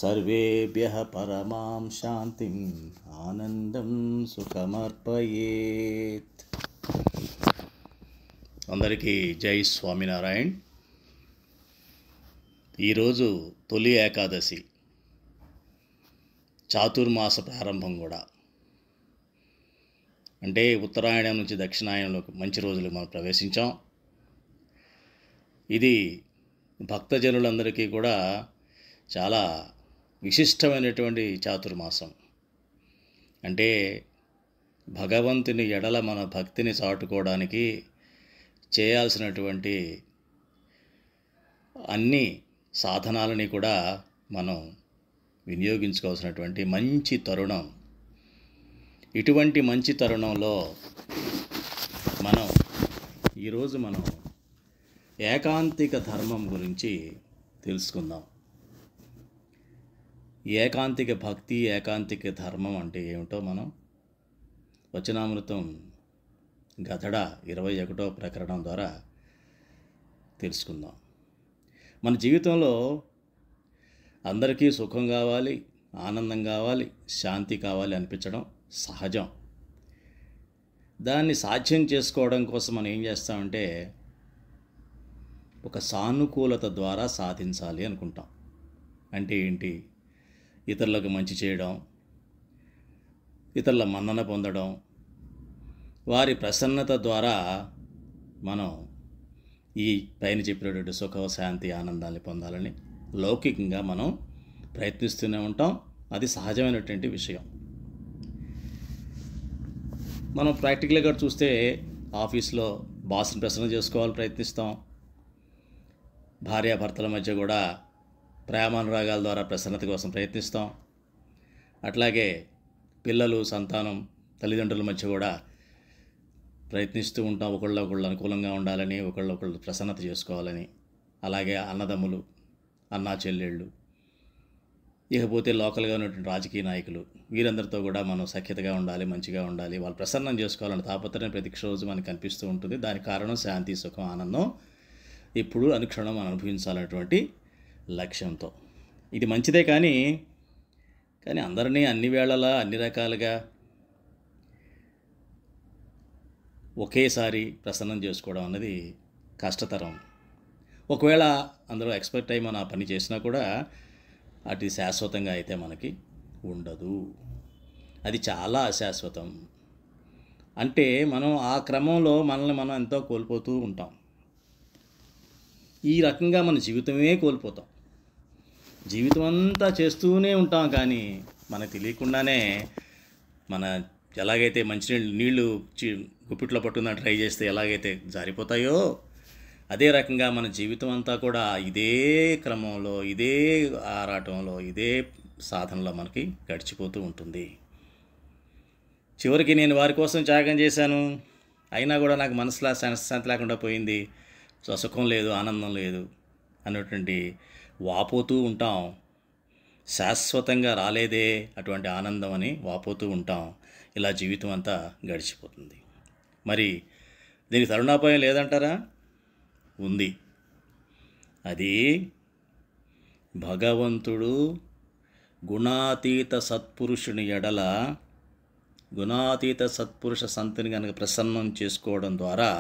సర్వేభ్యః పరమాం శాంతిం ఆనందం సుఖమర్పయేత్. అందరికీ జై స్వామినారాయణ్. ఈరోజు తొలి ఏకాదశి, చాతుర్మాస ప్రారంభం కూడా. అంటే ఉత్తరాయణం నుంచి దక్షిణాయనంలోకి మంచి రోజులు మనం ప్రవేశించాం. ఇది భక్తజనులందరికీ కూడా చాలా విశిష్టమైనటువంటి చాతుర్మాసం. అంటే భగవంతుని ఎడల మన భక్తిని చాటుకోవడానికి చేయాల్సినటువంటి అన్ని సాధనాలని కూడా మనం వినియోగించుకోవాల్సినటువంటి మంచి తరుణం. ఇటువంటి మంచి తరుణంలో ఈరోజు మనం ఏకాంతిక ధర్మం గురించి తెలుసుకుందాం. ఏకాంతిక భక్తి, ఏకాంతిక ధర్మం అంటే ఏమిటో మనం వచనామృతం గధడ 21వ ప్రకరణం ద్వారా తెలుసుకుందాం. మన జీవితంలో అందరికీ సుఖం కావాలి, ఆనందం కావాలి, శాంతి కావాలి అనిపించడం సహజం. దాన్ని సాధ్యం చేసుకోవడం కోసం మనం ఏం చేస్తామంటే ఒక సానుకూలత ద్వారా సాధించాలి అనుకుంటాం. అంటే ఏంటి? ఇతరులకు మంచి చేయడం, ఇతరుల మన్నన పొందడం, వారి ప్రసన్నత ద్వారా మనం ఈ పైన చెప్పినటువంటి సుఖ, శాంతి, ఆనందాన్ని పొందాలని లౌకికంగా మనం ప్రయత్నిస్తూనే ఉంటాం. అది సహజమైనటువంటి విషయం. మనం ప్రాక్టికల్గా చూస్తే ఆఫీస్లో బాస్ని ప్రసన్న చేసుకోవాలని ప్రయత్నిస్తాం. భార్యాభర్తల మధ్య కూడా ప్రేమానురాగాల ద్వారా ప్రసన్నత కోసం ప్రయత్నిస్తాం. అట్లాగే పిల్లలు, సంతానం, తల్లిదండ్రుల మధ్య కూడా ప్రయత్నిస్తూ ఉంటాం. ఒకళ్ళొకళ్ళు అనుకూలంగా ఉండాలని, ఒకళ్ళొకళ్ళు ప్రసన్నత చేసుకోవాలని. అలాగే అన్నదమ్ములు, అన్నా చెల్లెళ్ళు, ఇకపోతే లోకల్గా ఉన్నటువంటి రాజకీయ నాయకులు, వీరందరితో కూడా మనం సఖ్యతగా ఉండాలి, మంచిగా ఉండాలి, వాళ్ళు ప్రసన్నం చేసుకోవాలని తాపత్రయం ప్రతి రోజు మనకు కనిపిస్తూ ఉంటుంది. దానికి కారణం శాంతి, సుఖం, ఆనందం ఇప్పుడు అనుక్షణం మనం అనుభవించాలన్నటువంటి లక్ష్యంతో. ఇది మంచిదే. కానీ అందరినీ అన్ని వేళలా అన్ని రకాలుగా ఒకేసారి ప్రసన్నం చేసుకోవడం అన్నది కష్టతరం. ఒకవేళ అందరూ ఎక్స్పెక్ట్ అయ్యి మనం ఆ పని చేసినా కూడా అది శాశ్వతంగా అయితే మనకి ఉండదు. అది చాలా అశాశ్వతం. అంటే మనం ఆ క్రమంలో మనల్ని మనం ఎంతో కోల్పోతూ ఉంటాం. ఈ రకంగా మన జీవితమే కోల్పోతాం. జీవితం అంతా చేస్తూనే ఉంటాం, కానీ మనకు తెలియకుండానే మన ఎలాగైతే నీళ్ళు గుప్పిట్లో పట్టుకున్న ట్రై చేస్తే ఎలాగైతే జారిపోతాయో, అదే రకంగా మన జీవితం అంతా కూడా ఇదే క్రమంలో, ఇదే ఆరాటంలో, ఇదే సాధనలో మనకి గడిచిపోతూ ఉంటుంది. చివరికి నేను వారి కోసం త్యాగం చేశాను, అయినా కూడా నాకు మనసులో శాంతి లేకుండా పోయింది, సుఖం లేదు, ఆనందం లేదు అన్నటువంటి వాపోతూ ఉంటాం. శాశ్వతంగా రాలేదే అటువంటి ఆనందం అని వాపోతూ ఉంటాం. ఇలా జీవితం అంతా గడిచిపోతుంది. మరి దీనికి తరుణోపాయం లేదంటారా? ఉంది. అది భగవంతుడు గుణాతీత సత్పురుషుని ఎడల, గుణాతీత సత్పురుష సంతిని కనుక ప్రసన్నం చేసుకోవడం ద్వారా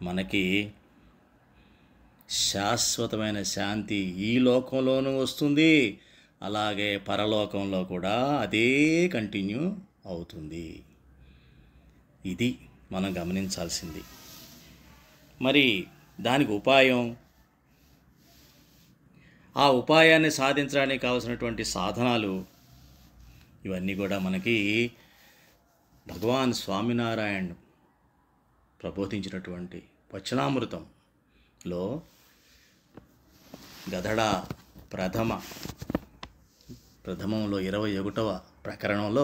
మనకి శాశ్వతమైన శాంతి ఈ లోకంలోనూ వస్తుంది, అలాగే పరలోకంలో కూడా అదే కంటిన్యూ అవుతుంది. ఇది మనం గమనించాల్సింది. మరి దానికి ఉపాయం, ఆ ఉపాయాన్ని సాధించడానికి కావలసినటువంటి సాధనాలు, ఇవన్నీ కూడా మనకి భగవాన్ స్వామినారాయణ ప్రబోధించినటువంటి వచనామృతంలో గధడ ప్రథమంలో 21వ ప్రకరణంలో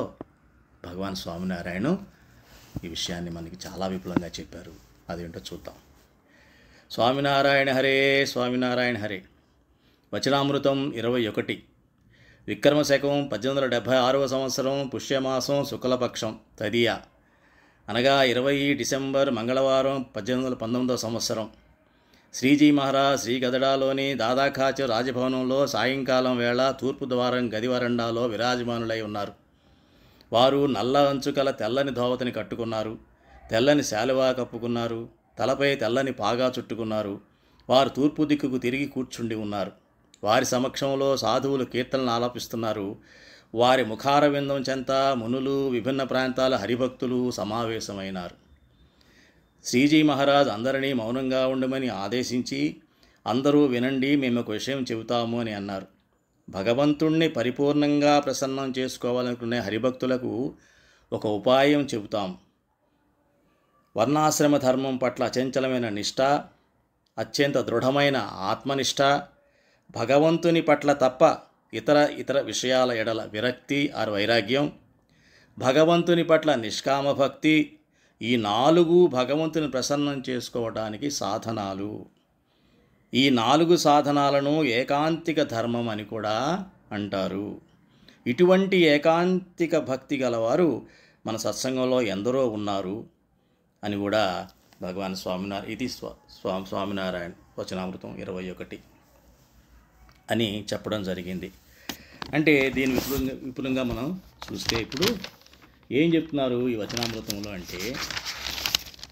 భగవాన్ స్వామినారాయణ ఈ విషయాన్ని మనకి చాలా విపులంగా చెప్పారు. అదేంటో చూద్దాం. స్వామినారాయణ హరే, స్వామినారాయణ హరే. వచనామృతం 21. విక్రమశకం 1876వ సంవత్సరం పుష్యమాసం శుక్లపక్షం తదియ, అనగా 20 డిసెంబర్ మంగళవారం 1819వ సంవత్సరం శ్రీజీ మహారాజ్ శ్రీగదడాలోని దాదాఖాచ రాజభవనంలో సాయంకాలం వేళ తూర్పు ద్వారం గది వరండాలో విరాజమానులై ఉన్నారు. వారు నల్ల అంచుకల తెల్లని ధోవతిని కట్టుకున్నారు. తెల్లని శాలువా కప్పుకున్నారు. తలపై తెల్లని పాగా చుట్టుకున్నారు. వారు తూర్పు దిక్కుకు తిరిగి కూర్చుండి ఉన్నారు. వారి సమక్షంలో సాధువులు కీర్తనలు ఆలపిస్తున్నారు. వారి ముఖార విందం చెంత మునులు, విభిన్న ప్రాంతాల హరిభక్తులు సమావేశమైనారు. శ్రీజీ మహారాజ్ అందరినీ మౌనంగా ఉండమని ఆదేశించి, అందరూ వినండి, మేము ఒక విషయం చెబుతాము అని అన్నారు. భగవంతుణ్ణి పరిపూర్ణంగా ప్రసన్నం చేసుకోవాలనుకునే హరిభక్తులకు ఒక ఉపాయం చెబుతాం. వర్ణాశ్రమ ధర్మం పట్ల అచంచలమైన నిష్ఠ, అత్యంత దృఢమైన ఆత్మనిష్ట, భగవంతుని పట్ల తప్ప ఇతర విషయాల ఎడల విరక్తి ఆర్ వైరాగ్యం, భగవంతుని పట్ల నిష్కామ భక్తి, ఈ 4 భగవంతుని ప్రసన్నం చేసుకోవడానికి సాధనాలు. ఈ 4 సాధనాలను ఏకాంతిక ధర్మం అని కూడా అంటారు. ఇటువంటి ఏకాంతిక భక్తి గలవారు మన సత్సంగంలో ఎందరో ఉన్నారు అని కూడా భగవాన్ స్వామినారాయణ ఇది స్వామినారాయణ వచనామృతం 21 అని చెప్పడం జరిగింది. అంటే దీని విపులంగా మనం చూస్తే ఇప్పుడు ఏం చెప్తున్నారు ఈ వచనామృతంలో అంటే,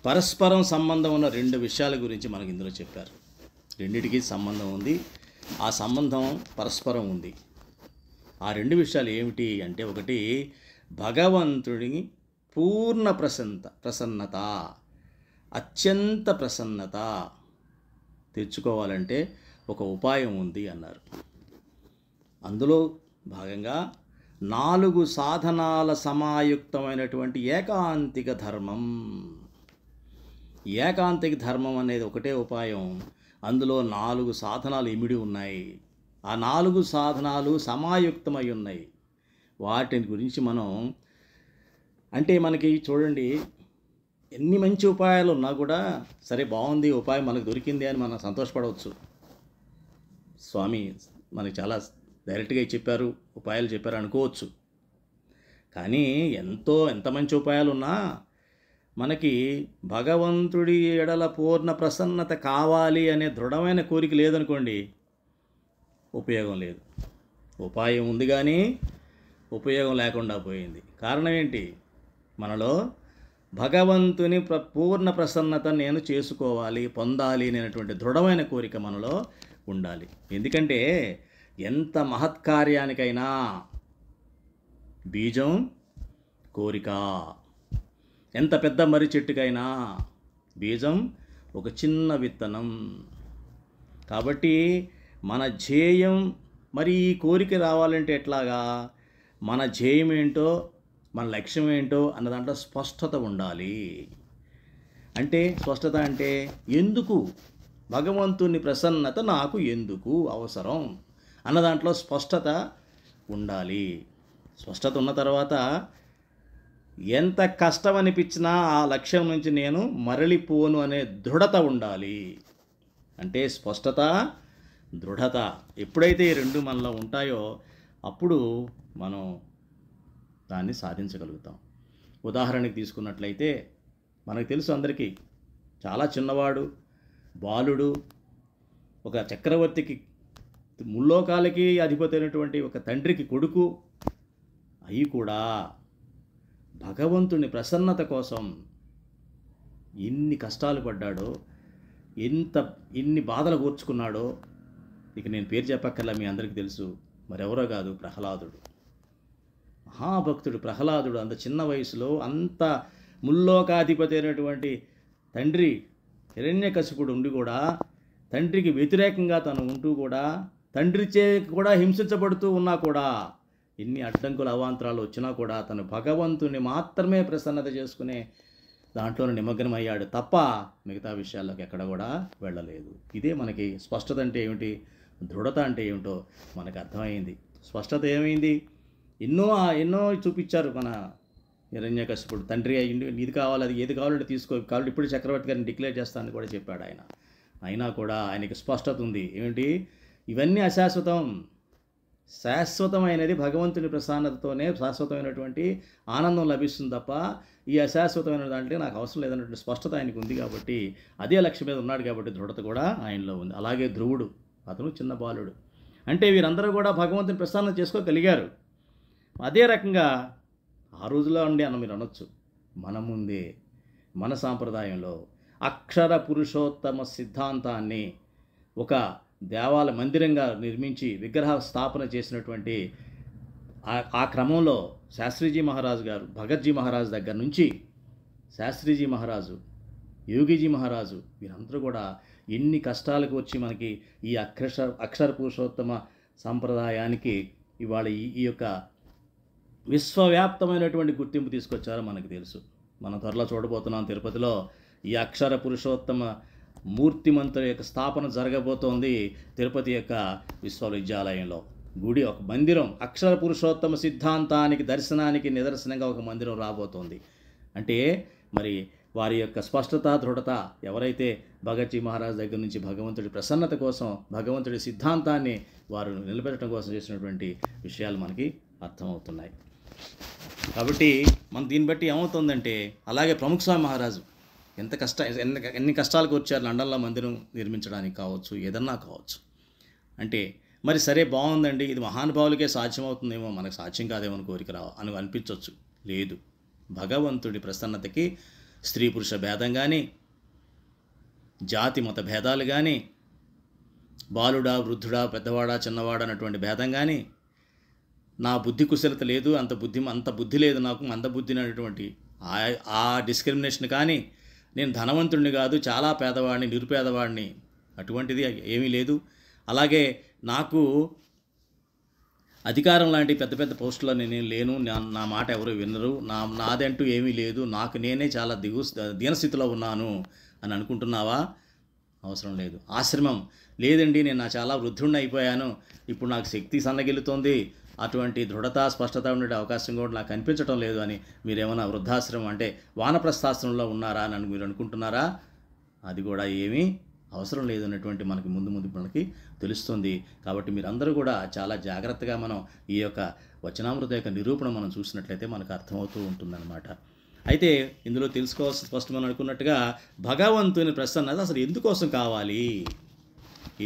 పరస్పరం సంబంధం ఉన్న 2 విషయాల గురించి మనకి ఇందులో చెప్పారు. రెండిటికి సంబంధం ఉంది, ఆ సంబంధం పరస్పరం ఉంది. ఆ 2 విషయాలు ఏమిటి అంటే, ఒకటి భగవంతుడి పూర్ణ ప్రసన్నత, అత్యంత ప్రసన్నత తెచ్చుకోవాలంటే ఒక ఉపాయం ఉంది అన్నారు. అందులో భాగంగా 4 సాధనాల సమాయుక్తమైనటువంటి ఏకాంతిక ధర్మం. ఏకాంతిక ధర్మం అనేది ఒకటే ఉపాయం. అందులో 4 సాధనాలు ఇమిడి ఉన్నాయి. ఆ 4 సాధనాలు సమాయుక్తమై ఉన్నాయి. వాటిని గురించి మనం అంటే మనకి చూడండి, ఎన్ని మంచి ఉపాయాలు ఉన్నా కూడా సరే బాగుంది ఉపాయం మనకు దొరికింది అని మనం సంతోషపడవచ్చు. స్వామి మనకి చాలా డైరెక్ట్గా చెప్పారు, ఉపాయాలు చెప్పారు అనుకోవచ్చు. కానీ ఎంత మంచి ఉపాయాలు ఉన్నా మనకి భగవంతుడి ఎడల పూర్ణ ప్రసన్నత కావాలి అనే దృఢమైన కోరిక లేదనుకోండి, ఉపయోగం లేదు. ఉపాయం ఉంది కానీ ఉపయోగం లేకుండా పోయింది. కారణం ఏంటి? మనలో భగవంతుని పూర్ణ ప్రసన్నత నేను చేసుకోవాలి, పొందాలి అనేటువంటి దృఢమైన కోరిక మనలో ఉండాలి. ఎందుకంటే ఎంత మహత్కార్యానికైనా బీజం కోరిక, ఎంత పెద్ద మర్రి చెట్టుకైనా బీజం ఒక చిన్న విత్తనం. కాబట్టి మన ధ్యేయం, మరి ఈ కోరిక రావాలంటే ఎట్లాగా, మన ధ్యేయం ఏంటో మన లక్ష్యం ఏంటో అన్న దాంట్లో స్పష్టత ఉండాలి. అంటే స్పష్టత అంటే ఎందుకు భగవంతుని ప్రసన్నత నాకు ఎందుకు అవసరం అన్న దాంట్లో స్పష్టత ఉండాలి. స్పష్టత ఉన్న తర్వాత ఎంత కష్టం అనిపించినా ఆ లక్ష్యం నుంచి నేను మరలిపోను అనే దృఢత ఉండాలి. అంటే స్పష్టత, దృఢత ఎప్పుడైతే ఈ 2 మనలో ఉంటాయో అప్పుడు మనం దాన్ని సాధించగలుగుతాం. ఉదాహరణకి తీసుకున్నట్లయితే మనకు తెలుసు అందరికీ, చాలా చిన్నవాడు బాలుడు ఒక చక్రవర్తికి, ముల్లోకాలకి అధిపతి అయినటువంటి ఒక తండ్రికి కొడుకు అయి కూడా భగవంతుని ప్రసన్నత కోసం ఎన్ని కష్టాలు పడ్డాడో, ఎన్ని బాధలు కూర్చుకున్నాడో. ఇక నేను పేరు చెప్పక్కర్లా, మీ అందరికీ తెలుసు. మరెవరో కాదు, ప్రహ్లాదుడు. మహాభక్తుడు ప్రహ్లాదుడు. అంత చిన్న వయసులో అంత ముల్లోకాధిపతి అయినటువంటి తండ్రి హిరణ్యకశిపుడు ఉండి కూడా, తండ్రికి వ్యతిరేకంగా తను ఉంటూ కూడా, తండ్రిచే కూడా హింసించబడుతూ ఉన్నా కూడా, ఎన్ని అడ్డంకులు అవాంతరాలు వచ్చినా కూడా తను భగవంతుని మాత్రమే ప్రసన్నత చేసుకునే దాంట్లో నిమగ్నమయ్యాడు తప్ప మిగతా విషయాల్లోకి ఎక్కడ కూడా వెళ్ళలేదు. ఇదే మనకి స్పష్టత అంటే ఏమిటి, దృఢత అంటే ఏమిటో మనకు అర్థమైంది. స్పష్టత ఏమైంది, ఎన్నో చూపించారు మన హిరణ్యకశిపుడు. తండ్రి అయ్యింది, ఇది కావాలి, అది ఏది కావాలంటే తీసుకో, కావాలి ఇప్పుడు చక్రవర్తి గారిని డిక్లేర్ చేస్తానని కూడా చెప్పాడు ఆయన. అయినా కూడా ఆయనకి స్పష్టత ఉంది. ఏమిటి, ఇవన్నీ అశాశ్వతం, శాశ్వతమైనది భగవంతుని ప్రసన్నతతోనే శాశ్వతమైనటువంటి ఆనందం లభిస్తుంది తప్ప ఈ అశాశ్వతమైన దాంట్లో నాకు అవసరం లేదన్నటువంటి స్పష్టత ఆయనకు ఉంది కాబట్టి అదే లక్ష్యం మీద ఉన్నాడు కాబట్టి దృఢత కూడా ఆయనలో ఉంది. అలాగే ధ్రువుడు, అతను చిన్న బాలుడు. అంటే వీరందరూ కూడా భగవంతుని ప్రసన్నం చేసుకోగలిగారు. అదే రకంగా ఆ రోజులో ఉండి అన్న మీరు అనొచ్చు, మన ముందే మన సాంప్రదాయంలో అక్షర పురుషోత్తమ సిద్ధాంతాన్ని ఒక దేవాలయ మందిరంగా నిర్మించి విగ్రహ స్థాపన చేసినటువంటి ఆ క్రమంలో శాస్త్రీజీ మహారాజు గారు, భగత్జీ మహారాజు దగ్గర నుంచి శాస్త్రీజీ మహారాజు, యోగిజీ మహారాజు, వీరందరూ కూడా ఎన్ని కష్టాలకు వచ్చి మనకి ఈ అక్షర పురుషోత్తమ సంప్రదాయానికి ఇవాళ ఈ యొక్క విశ్వవ్యాప్తమైనటువంటి గుర్తింపు తీసుకొచ్చారో మనకు తెలుసు. మనం త్వరలో చూడబోతున్నాం తిరుపతిలో ఈ అక్షర పురుషోత్తమ మూర్తిమంతుల యొక్క స్థాపన జరగబోతోంది. తిరుపతి యొక్క విశ్వవిద్యాలయంలో గుడి, ఒక మందిరం, అక్షర పురుషోత్తమ సిద్ధాంతానికి దర్శనానికి నిదర్శనంగా ఒక మందిరం రాబోతోంది. అంటే మరి వారి యొక్క స్పష్టత, దృఢత, ఎవరైతే భగత్జీ మహారాజ్ దగ్గర నుంచి భగవంతుడి ప్రసన్నత కోసం, భగవంతుడి సిద్ధాంతాన్ని వారు నిలబెట్టడం కోసం చేసినటువంటి విషయాలు మనకి అర్థమవుతున్నాయి. కాబట్టి మనం దీన్ని బట్టి ఏమవుతుందంటే, అలాగే ప్రముఖ స్వామి మహారాజు ఎన్ని కష్టాలకు వచ్చారు లండన్లో మందిరం నిర్మించడానికి కావచ్చు, ఏదన్నా కావచ్చు. అంటే మరి సరే బాగుందండి, ఇది మహానుభావులకే సాధ్యమవుతుందేమో, మనకు సాధ్యం కాదేమో కోరిక అని అనిపించవచ్చు. లేదు, భగవంతుడి ప్రసన్నతకి స్త్రీ పురుష భేదం కానీ, జాతి మత భేదాలు కానీ, బాలుడా వృద్ధుడా పెద్దవాడా చిన్నవాడా అన్నటువంటి భేదం కానీ, నా బుద్ధి కుశలత లేదు, అంత బుద్ధి లేదు నాకు, మందబుద్ధి అనేటువంటి ఆ డిస్క్రిమినేషన్ కానీ, నేను ధనవంతుడిని కాదు, చాలా పేదవాడిని, నిరుపేదవాడిని, అటువంటిది ఏమీ లేదు. అలాగే నాకు అధికారం లాంటి పెద్ద పెద్ద పోస్టులో నేను లేను, నా మాట ఎవరు వినరు, నాదంటూ ఏమీ లేదు, నాకు నేనే చాలా దీనస్థితిలో ఉన్నాను అని అనుకుంటున్నావా? అవసరం లేదు. ఆశ్రమం లేదండి, నేను చాలా వృద్ధుడిని అయిపోయాను, ఇప్పుడు నాకు శక్తి సన్నగిల్లుతోంది, అటువంటి దృఢత స్పష్టత ఉండే అవకాశం కూడా నాకు కనిపించడం లేదు అని మీరేమైనా వృద్ధాశ్రమం అంటే వానప్రస్థాశ్రమంలో ఉన్నారా అని మీరు అనుకుంటున్నారా? అది కూడా ఏమీ అవసరం లేదు అన్నటువంటి మనకి ముందు మనకి తెలుస్తుంది. కాబట్టి మీరందరూ కూడా చాలా జాగ్రత్తగా మనం ఈ యొక్క వచనామృత యొక్క నిరూపణ మనం చూసినట్లయితే మనకు అర్థమవుతూ ఉంటుందన్నమాట. అయితే ఇందులో తెలుసుకోవాల్సిన స్పష్టం మనం అనుకున్నట్టుగా భగవంతుని ప్రసన్నత అసలు ఎందుకోసం కావాలి,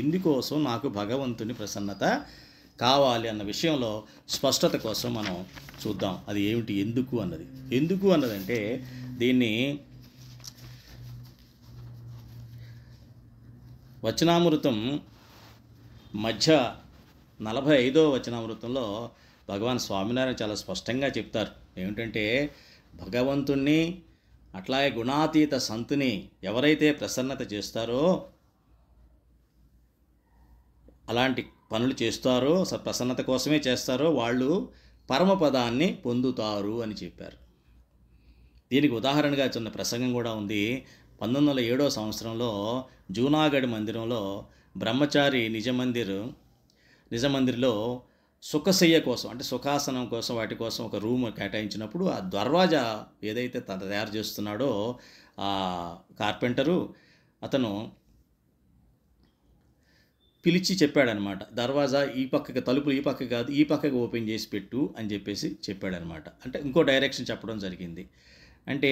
ఎందుకోసం నాకు భగవంతుని ప్రసన్నత కావాలి అన్న విషయంలో స్పష్టత కోసం మనం చూద్దాం. అది ఏమిటి, ఎందుకు అన్నది. ఎందుకు అన్నదంటే దీన్ని వచనామృతం మధ్య 45వ వచనామృతంలో భగవాన్ స్వామినారాయణ చాలా స్పష్టంగా చెప్తారు. ఏమిటంటే భగవంతుణ్ణి అట్లాగే గుణాతీత సంతుని ఎవరైతే ప్రసన్నత చేస్తారో, అలాంటి పనులు చేస్తారో, ప్రసన్నత కోసమే చేస్తారో వాళ్ళు పరమపదాన్ని పొందుతారు అని చెప్పారు. దీనికి ఉదాహరణగా చిన్న ప్రసంగం కూడా ఉంది. 1907వ సంవత్సరంలో జూనాగఢ్ మందిరంలో బ్రహ్మచారి నిజమందిర్లో సుఖశయ్య కోసం అంటే సుఖాసనం కోసం వాటి కోసం ఒక రూమ్ కేటాయించినప్పుడు ఆ దర్వాజా ఏదైతే తయారు చేస్తున్నాడో ఆ కార్పెంటరు అతను పిలిచి చెప్పాడనమాట, దర్వాజా ఈ పక్కకి, తలుపులు ఈ పక్క కాదు ఈ పక్కకి ఓపెన్ చేసి పెట్టు అని చెప్పేసి చెప్పాడనమాట. అంటే ఇంకో డైరెక్షన్ చెప్పడం జరిగింది. అంటే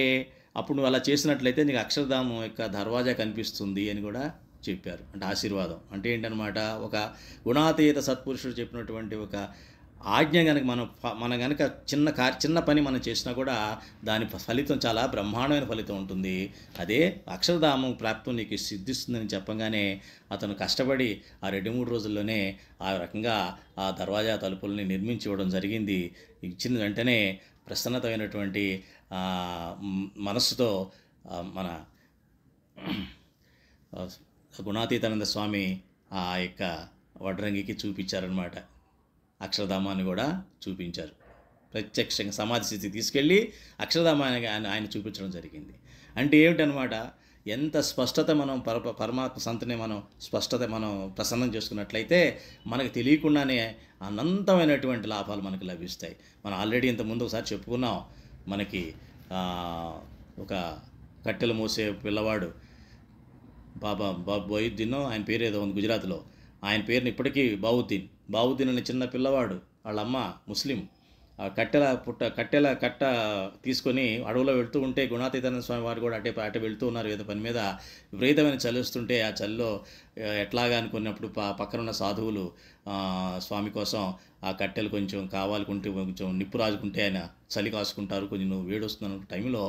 అప్పుడు నువ్వు అలా చేసినట్లయితే నీకు అక్షరధామం యొక్క దర్వాజా కనిపిస్తుంది అని కూడా చెప్పారు. అంటే ఆశీర్వాదం అంటే ఏంటనమాట, ఒక గుణాతీత సత్పురుషుడు చెప్పినటువంటి ఒక ఆజ్ఞ కనుక మనం కనుక చిన్న పని మనం చేసినా కూడా దాని ఫలితం చాలా బ్రహ్మాండమైన ఫలితం ఉంటుంది. అదే అక్షరధామం ప్రాప్తం నీకు సిద్ధిస్తుందని చెప్పగానే అతను కష్టపడి ఆ 2-3 రోజుల్లోనే ఆ రకంగా ఆ దర్వాజా తలుపుల్ని నిర్మించి ఇవ్వడం జరిగింది. ఇచ్చిన వెంటనే ప్రసన్నతమైనటువంటి మనస్సుతో మన గుణాతీతానంద స్వామి ఆ యొక్క వడ్రంగికి చూపించారనమాట. అక్షరధామాన్ని కూడా చూపించారు. ప్రత్యక్షంగా సమాధి స్థితికి తీసుకెళ్ళి అక్షరధామాన్ని ఆయన చూపించడం జరిగింది. అంటే ఏమిటనమాట, ఎంత స్పష్టత మనం పరమాత్మ సంతని మనం ప్రసన్నం చేసుకున్నట్లయితే మనకు తెలియకుండానే అనంతమైనటువంటి లాభాలు మనకు లభిస్తాయి. మనం ఆల్రెడీ ఇంతకుముందు ఒకసారి చెప్పుకున్నాం. మనకి ఒక కట్టెలు మోసే పిల్లవాడు బాబా బొయిద్దీన్ ఆయన పేరు ఏదో ఉంది గుజరాత్లో, ఆయన పేరుని ఇప్పటికీ బావుద్దీన్ బావుద్దీన్ అనే చిన్న పిల్లవాడు, వాళ్ళమ్మ ముస్లిం, ఆ కట్టెల కట్ట తీసుకొని అడవిలో వెళ్తూ ఉంటే గుణాతీతానంద స్వామి వారు కూడా అటే వెళ్తూ ఉన్నారు ఏదో పని మీద. విపరీతమైన చలి వస్తుంటే ఆ చలిలో ఎట్లాగా అనుకున్నప్పుడు పక్కన ఉన్న సాధువులు స్వామి కోసం ఆ కట్టెలు కొంచెం కావాలనుకుంటే కొంచెం నిప్పు రాజుకుంటే ఆయన చలి కాసుకుంటారు, కొంచెం నువ్వు వేడొస్తున్న టైంలో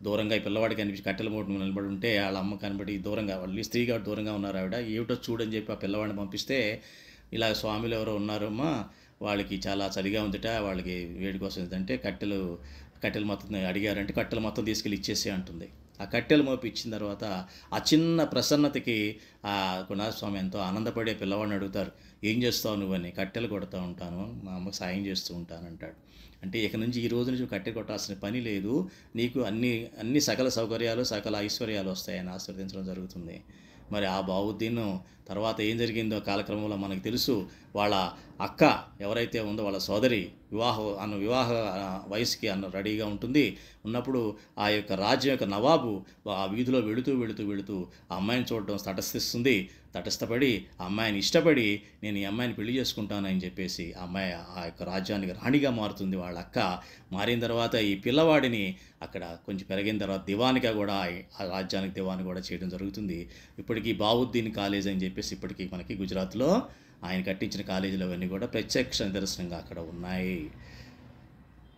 దూరంగా ఈ పిల్లవాడికి కనిపించి కట్టెల మూట నిలబడి ఉంటే వాళ్ళ అమ్మ కనబడి దూరంగా, వాళ్ళు స్త్రీ కాబట్టి దూరంగా ఉన్నారు ఆవిడ, ఏమిటో చూడని చెప్పి ఆ పిల్లవాడిని పంపిస్తే ఇలా స్వామిలు ఎవరో ఉన్నారమ్మా, వాళ్ళకి చాలా చలిగా ఉందిట, వాళ్ళకి వేడి కోసం ఏంటంటే కట్టెలు మొత్తం అడిగారంటే కట్టెలు మొత్తం తీసుకెళ్ళి ఇచ్చేసి అంటుంది. ఆ కట్టెలు మోపి ఇచ్చిన తర్వాత ఆ చిన్న ప్రసన్నతకి ఆ గుణాస్వామి ఎంతో ఆనందపడే పిల్లవాడిని అడుగుతారు, ఏం చేస్తావు నువ్వని. కట్టెలు కొడుతూ ఉంటాను, మా అమ్మకు సాయం చేస్తూ ఉంటాను అంటాడు. అంటే ఇక నుంచి ఈ రోజు నుంచి కట్టెలు కొట్టాల్సిన పని లేదు, నీకు అన్ని సకల సౌకర్యాలు సకల ఐశ్వర్యాలు వస్తాయని ఆశీర్వదించడం జరుగుతుంది. మరి ఆ బావుద్దీన్ తర్వాత ఏం జరిగిందో కాలక్రమంలో మనకు తెలుసు. వాళ్ళ అక్క ఎవరైతే ఉందో వాళ్ళ సోదరి వివాహ వయసుకి రెడీగా ఉన్నప్పుడు ఆ యొక్క రాజ్యం యొక్క నవాబు ఆ వీధిలో వెళుతూ ఆ అమ్మాయిని చూడడం తటస్థపడి ఆ అమ్మాయిని ఇష్టపడి నేను ఈ అమ్మాయిని పెళ్లి చేసుకుంటానని చెప్పేసి ఆ అమ్మాయి ఆ యొక్క రాజ్యానికి రాణిగా మారుతుంది. వాళ్ళ అక్క మారిన తర్వాత ఈ పిల్లవాడిని అక్కడ కొంచెం పెరిగిన తర్వాత దివానిగా కూడా ఆ రాజ్యానికి దివాని కూడా చేయడం జరుగుతుంది. ఇప్పటికీ బావుద్దీన్ కాలేజ్ అని చెప్పేసి ఇప్పటికీ మనకి గుజరాత్లో ఆయన కట్టించిన కాలేజీలు అవన్నీ కూడా ప్రత్యక్ష నిదర్శనంగా అక్కడ ఉన్నాయి.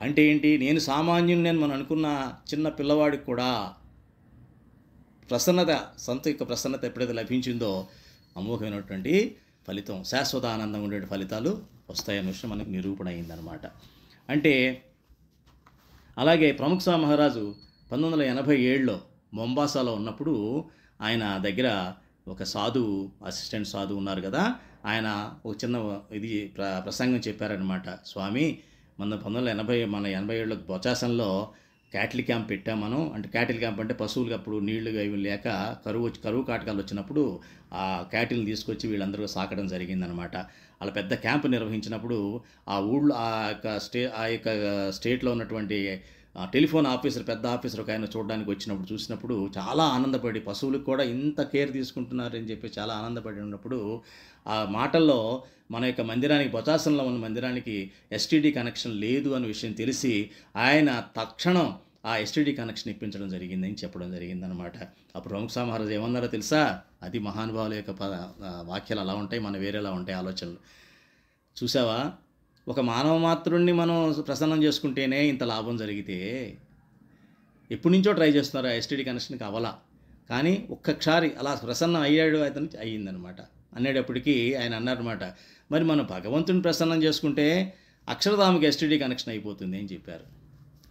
అంటే ఏంటి, నేను సామాన్యుని మనం అనుకున్న చిన్న పిల్లవాడికి కూడా ప్రసన్నత ఎప్పుడైతే లభించిందో అమోఘమైనటువంటి ఫలితం, శాశ్వత ఆనందం ఉండే ఫలితాలు వస్తాయన్న విషయం మనకు నిరూపణ అయిందనమాట. అంటే అలాగే ప్రముఖ స్వామి మహారాజు 1987లో మొంబాసాలో ఉన్నప్పుడు ఆయన దగ్గర ఒక అసిస్టెంట్ సాధువు ఉన్నారు కదా, ఆయన ఒక చిన్న ప్రసంగం చెప్పారనమాట. స్వామి, మన 1987లో బొచాసంలో క్యాటిల్ క్యాంప్ పెట్టాం మనం. అంటే క్యాటిల్ క్యాంప్ అంటే పశువులకి అప్పుడు నీళ్లు అవి లేక కరువు కాటకాలు వచ్చినప్పుడు ఆ క్యాటిల్ని తీసుకొచ్చి వీళ్ళందరూ సాకడం జరిగిందనమాట. అలా పెద్ద క్యాంప్ నిర్వహించినప్పుడు ఆ ఊళ్ళో ఆ యొక్క స్టేట్లో ఉన్నటువంటి టెలిఫోన్ పెద్ద ఆఫీసర్ ఒక ఆయన చూసినప్పుడు చాలా ఆనందపడి, పశువులకు కూడా ఇంత కేర్ తీసుకుంటున్నారని చెప్పి చాలా ఆనందపడి ఉన్నప్పుడు ఆ మాటల్లో మన యొక్క మందిరానికి, బొచాసంలో ఉన్న మందిరానికి ఎస్టీడీ కనెక్షన్ లేదు అనే విషయం తెలిసి ఆయన తక్షణం ఆ ఎస్టీడీ కనెక్షన్ ఇప్పించడం జరిగిందని చెప్పడం జరిగిందనమాట. అప్పుడు ప్రముఖ స్వామి మహారాజు ఏమన్నారో తెలుసా? అది మహానుభావుల యొక్క వాక్యాలు అలా ఉంటాయి, మన వేరేలా ఉంటాయి ఆలోచనలు. చూసావా, ఒక మానవ మాత్రుడిని మనం ప్రసన్నం చేసుకుంటేనే ఇంత లాభం జరిగితే ఎప్పటి నుంచో ట్రై చేస్తున్నారు ఎస్టీడీ కనెక్షన్కి అవ్వాలా, కానీ ఒక్కసారి అలా ప్రసన్నం అయ్యాడు, అతనికి అయ్యిందనమాట. అనేటప్పటికీ ఆయన అన్నారన్నమాట, మరి మనం భగవంతుని ప్రసన్నం చేసుకుంటే అక్షరధామకి ఎస్టీడీ కనెక్షన్ అయిపోతుంది అని చెప్పారు.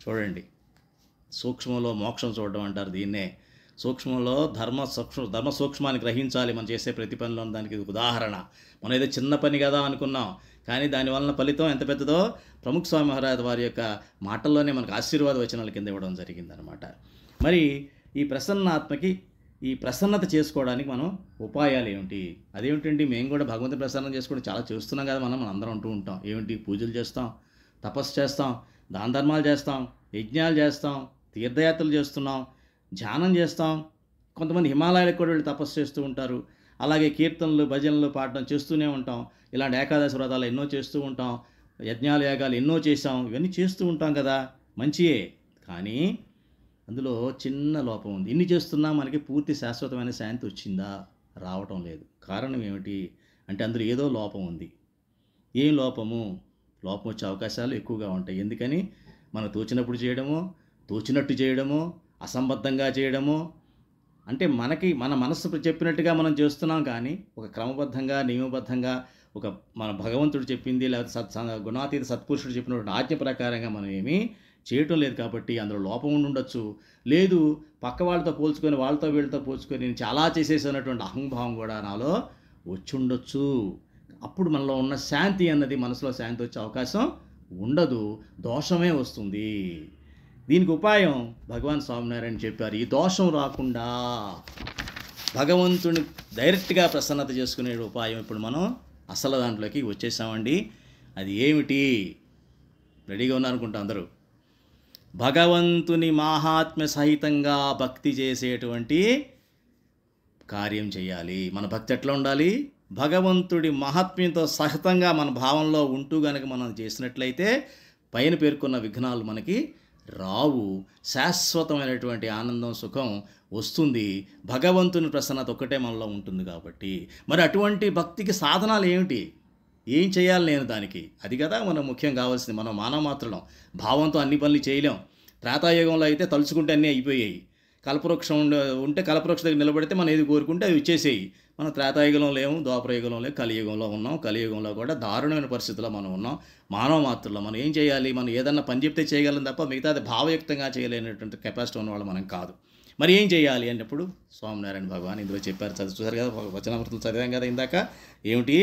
చూడండి, సూక్ష్మంలో మోక్షం చూడడం అంటారు దీన్నే. సూక్ష్మంలో ధర్మ సూక్ష్మాన్ని గ్రహించాలి మనం చేసే ప్రతి పనిలో. దానికి ఉదాహరణ, మనం ఏదో చిన్న పని కదా అనుకున్నాం, కానీ దానివలన ఫలితం ఎంత పెద్దదో ప్రముఖ స్వామి మహారాజ్ వారి యొక్క మాటల్లోనే మనకు ఆశీర్వాద వచనాల కింద ఇవ్వడం జరిగిందనమాట. మరి ఈ ప్రసన్నాత్మకి ఈ ప్రసన్నత చేసుకోవడానికి మనం ఉపాయాలు ఏమిటి? అదేమిటండి, మేము కూడా భగవంతుని ప్రసన్నం చేసుకోవడం చాలా చేస్తున్నాం కదా, మనం అందరం అంటూ ఉంటాం. ఏమిటి? పూజలు చేస్తాం, తపస్సు చేస్తాం, దాన ధర్మాలు చేస్తాం, యజ్ఞాలు చేస్తాం, తీర్థయాత్రలు చేస్తున్నాం, ధ్యానం చేస్తాం. కొంతమంది హిమాలయాలకు కూడా వెళ్ళి తపస్సు చేస్తూ ఉంటారు. అలాగే కీర్తనలు, భజనలు పాడడం చేస్తూనే ఉంటాం. ఇలాంటి ఏకాదశి వ్రతాలు ఎన్నో చేస్తూ ఉంటాం, యజ్ఞాలు యాగాలు ఎన్నో చేసాం, ఇవన్నీ చేస్తూ ఉంటాం కదా, మంచియే. కానీ అందులో చిన్న లోపం ఉంది. ఇన్ని చేస్తున్నా మనకి పూర్తి శాశ్వతమైన శాంతి వచ్చిందా? రావటం లేదు. కారణం ఏమిటి అంటే అందులో ఏదో లోపం ఉంది. ఏం లోపం వచ్చే అవకాశాలు ఎక్కువగా ఉంటాయి. ఎందుకని? మనం తోచినప్పుడు చేయడమో, తోచినట్టు చేయడమో, అసంబద్ధంగా చేయడమో, అంటే మన మనస్సు చెప్పినట్టుగా మనం చేస్తున్నాం, కానీ ఒక క్రమబద్ధంగా, నియమబద్ధంగా, మన భగవంతుడు చెప్పింది లేకపోతే గుణాతీత సత్పురుషుడు చెప్పినటువంటి ఆజ్ఞ ప్రకారంగా మనం ఏమీ చేయటం లేదు. కాబట్టి అందులో లోపం ఉండొచ్చు. లేదు, పక్క వాళ్ళతో పోల్చుకొని, వీళ్ళతో పోల్చుకొని నేను చాలా చేసేసినటువంటి అహంభావం కూడా నాలో వచ్చి ఉండొచ్చు. అప్పుడు మనలో ఉన్న శాంతి అన్నది, మనసులో శాంతి వచ్చే అవకాశం ఉండదు, దోషమే వస్తుంది. దీనికి ఉపాయం భగవాన్ స్వామినారాయణ చెప్పారు. ఈ దోషం రాకుండా భగవంతుని డైరెక్ట్గా ప్రసన్నత చేసుకునే ఉపాయం ఇప్పుడు మనం అసలు దాంట్లోకి వచ్చేసామండి. అది ఏమిటి? రెడీగా ఉన్నారనుకుంటా అందరూ. భగవంతుని మాహాత్మ్య సహితంగా భక్తి చేసేటువంటి కార్యం చేయాలి. మన భక్తి ఎట్లా ఉండాలి? భగవంతుడి మహాత్మ్యంతో సహితంగా మన భావంలో ఉంటూ గనక మనం చేసినట్లయితే పైన పేర్కొన్న విఘ్నాలు మనకి రావు. శాశ్వతమైనటువంటి ఆనందం, సుఖం వస్తుంది. భగవంతుని ప్రసన్నత ఒక్కటే మనలో ఉంటుంది కాబట్టి. మరి అటువంటి భక్తికి సాధనాలు ఏమిటి? ఏం చేయాలి నేను దానికి? అది కదా మనం ముఖ్యం కావాల్సింది. మనం మానవ మాత్రం భావంతో అన్ని పనులు చేయలేం. త్రేతాయుగంలో అయితే తలుచుకుంటే అన్నీ అయిపోయాయి. కల్పవృక్షం ఉంటే కల్పవృక్ష దగ్గర నిలబడితే మనం ఏది కోరుకుంటే అవి ఇచ్చేసేయి. మనం త్రేతాయుగంలో లేము, ద్వాపరయుగంలో లేము, కలియుగంలో ఉన్నాం. కలియుగంలో కూడా దారుణమైన పరిస్థితుల్లో మనం ఉన్నాం. మానవ మాత్రలో మనం ఏం చేయాలి? మనం ఏదన్నా పని చెప్తే చేయగలం తప్ప మిగతాది భావయుక్తంగా చేయలేనటువంటి కెపాసిటీ ఉన్నవాళ్ళు మనం కాదు. మరి ఏం చేయాలి అన్నప్పుడు స్వామినారాయణ భగవాన్ ఇందులో చెప్పారు. చూసారు కదా, వచనామృతులు చదివాం కదా ఇందాక. ఏమిటి?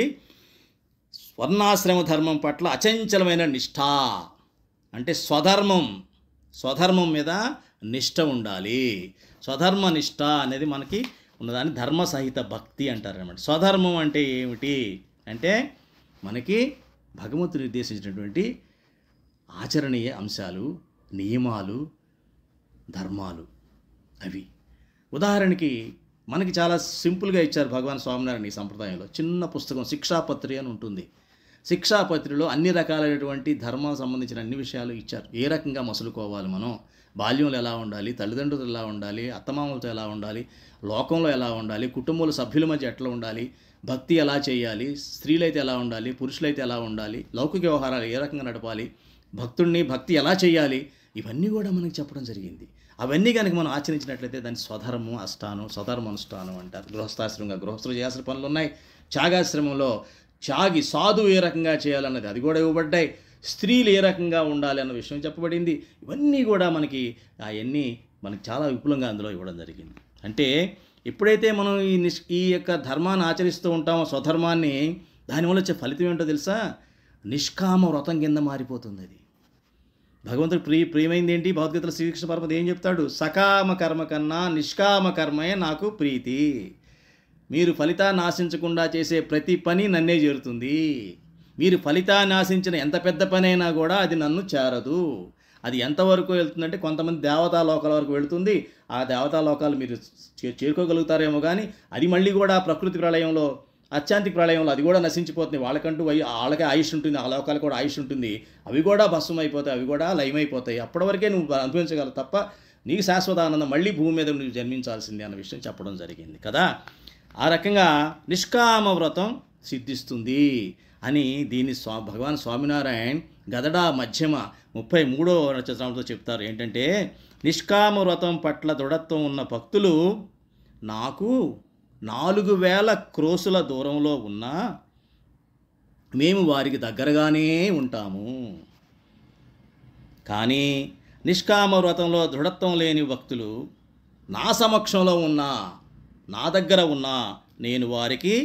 వర్ణాశ్రమ ధర్మం పట్ల అచంచలమైన నిష్ఠ. అంటే స్వధర్మం మీద నిష్ఠ ఉండాలి. స్వధర్మ నిష్ఠ అనేది మనకి ఉన్నదాన్ని ధర్మ సహిత భక్తి అంటారన్నమాట. స్వధర్మం అంటే ఏమిటి అంటే మనకి భగవంతుడు నిర్దేశించినటువంటి ఆచరణీయ అంశాలు, నియమాలు, ధర్మాలు అవి. ఉదాహరణకి మనకి చాలా సింపుల్గా ఇచ్చారు భగవాన్ స్వామినారాయణ ఈ సంప్రదాయంలో. చిన్న పుస్తకం శిక్షాపత్రి అని ఉంటుంది. శిక్షాపత్రిలో అన్ని రకాలైనటువంటి ధర్మాలకు సంబంధించిన అన్ని విషయాలు ఇచ్చారు. ఏ రకంగా మసులుకోవాలి మనం, బాల్యంలో ఎలా ఉండాలి, తల్లిదండ్రులు ఎలా ఉండాలి, అత్తమామలతో ఎలా ఉండాలి, లోకంలో ఎలా ఉండాలి, కుటుంబాల సభ్యుల మధ్య ఎట్లా ఉండాలి, భక్తి ఎలా చేయాలి, స్త్రీలైతే ఎలా ఉండాలి, పురుషులైతే ఎలా ఉండాలి, లౌకిక వ్యవహారాలు ఏ రకంగా నడపాలి, భక్తి ఎలా చేయాలి, ఇవన్నీ కూడా మనకి చెప్పడం జరిగింది. అవన్నీ కనుక మనం ఆచరించినట్లయితే దాన్ని స్వధర్మానుష్ఠానం అంటారు. గృహస్థులు చేయాల్సిన పనులు ఉన్నాయి. త్యాగాశ్రమంలో సాధువు ఏ రకంగా చేయాలన్నది అది కూడా ఇవ్వబడ్డాయి. స్త్రీలు ఏ రకంగా ఉండాలి అన్న విషయం చెప్పబడింది. ఇవన్నీ కూడా మనకి చాలా విపులంగా అందులో ఇవ్వడం జరిగింది. అంటే ఎప్పుడైతే మనం ఈ యొక్క ధర్మాన్ని ఆచరిస్తూ ఉంటామో, స్వధర్మాన్ని, దానివల్ల వచ్చే ఫలితం ఏంటో తెలుసా? నిష్కామ వ్రతం కింద మారిపోతుంది అది. భగవంతుడు ప్రియమైంది ఏంటి? భగవద్గీతలో శ్రీకృష్ణ పరమాత్మ ఏం చెప్తాడు? సకామ కర్మ కన్నా నిష్కామ కర్మే నాకు ప్రీతి. మీరు ఫలితాన్ని ఆశించకుండా చేసే ప్రతి పని నన్నే చేరుతుంది. మీరు ఫలితాన్ని ఆశించిన ఎంత పెద్ద పని అయినా కూడా అది నన్ను చేరదు. అది ఎంతవరకు వెళ్తుందంటే కొంతమంది దేవతా లోకాల వరకు వెళుతుంది. ఆ దేవతా లోకాలు మీరు చేరుకోగలుగుతారేమో కానీ అది మళ్ళీ కూడా ప్రకృతి ప్రళయంలో, అత్యాంతిక ప్రళయంలో అది కూడా నశించిపోతుంది. వాళ్ళకే ఆయుష్ ఉంటుంది, ఆ లోకాలకు కూడా ఆయుష్ ఉంటుంది. అవి కూడా భస్మం అయిపోతాయి, అవి కూడా లయమైపోతాయి. అప్పటి వరకే నువ్వు అనుభవించగలవు తప్ప నీకు శాశ్వత ఆనందం మళ్ళీ భూమి మీద నువ్వు జన్మించాల్సిందే అన్న విషయం చెప్పడం జరిగింది కదా. ఆ రకంగా నిష్కామ వ్రతం సిద్ధిస్తుంది అని దీన్ని భగవాన్ స్వామినారాయణ గదడా మధ్యమ 33వ రచనతో చెప్తారు. ఏంటంటే నిష్కామ వ్రతం పట్ల దృఢత్వం ఉన్న భక్తులు నాకు 4000 క్రోసుల దూరంలో ఉన్నా మేము వారికి దగ్గరగానే ఉంటాము. కానీ నిష్కామ వ్రతంలో దృఢత్వం లేని భక్తులు నా సమక్షంలో ఉన్నా, నా దగ్గర ఉన్నా నేను వారికి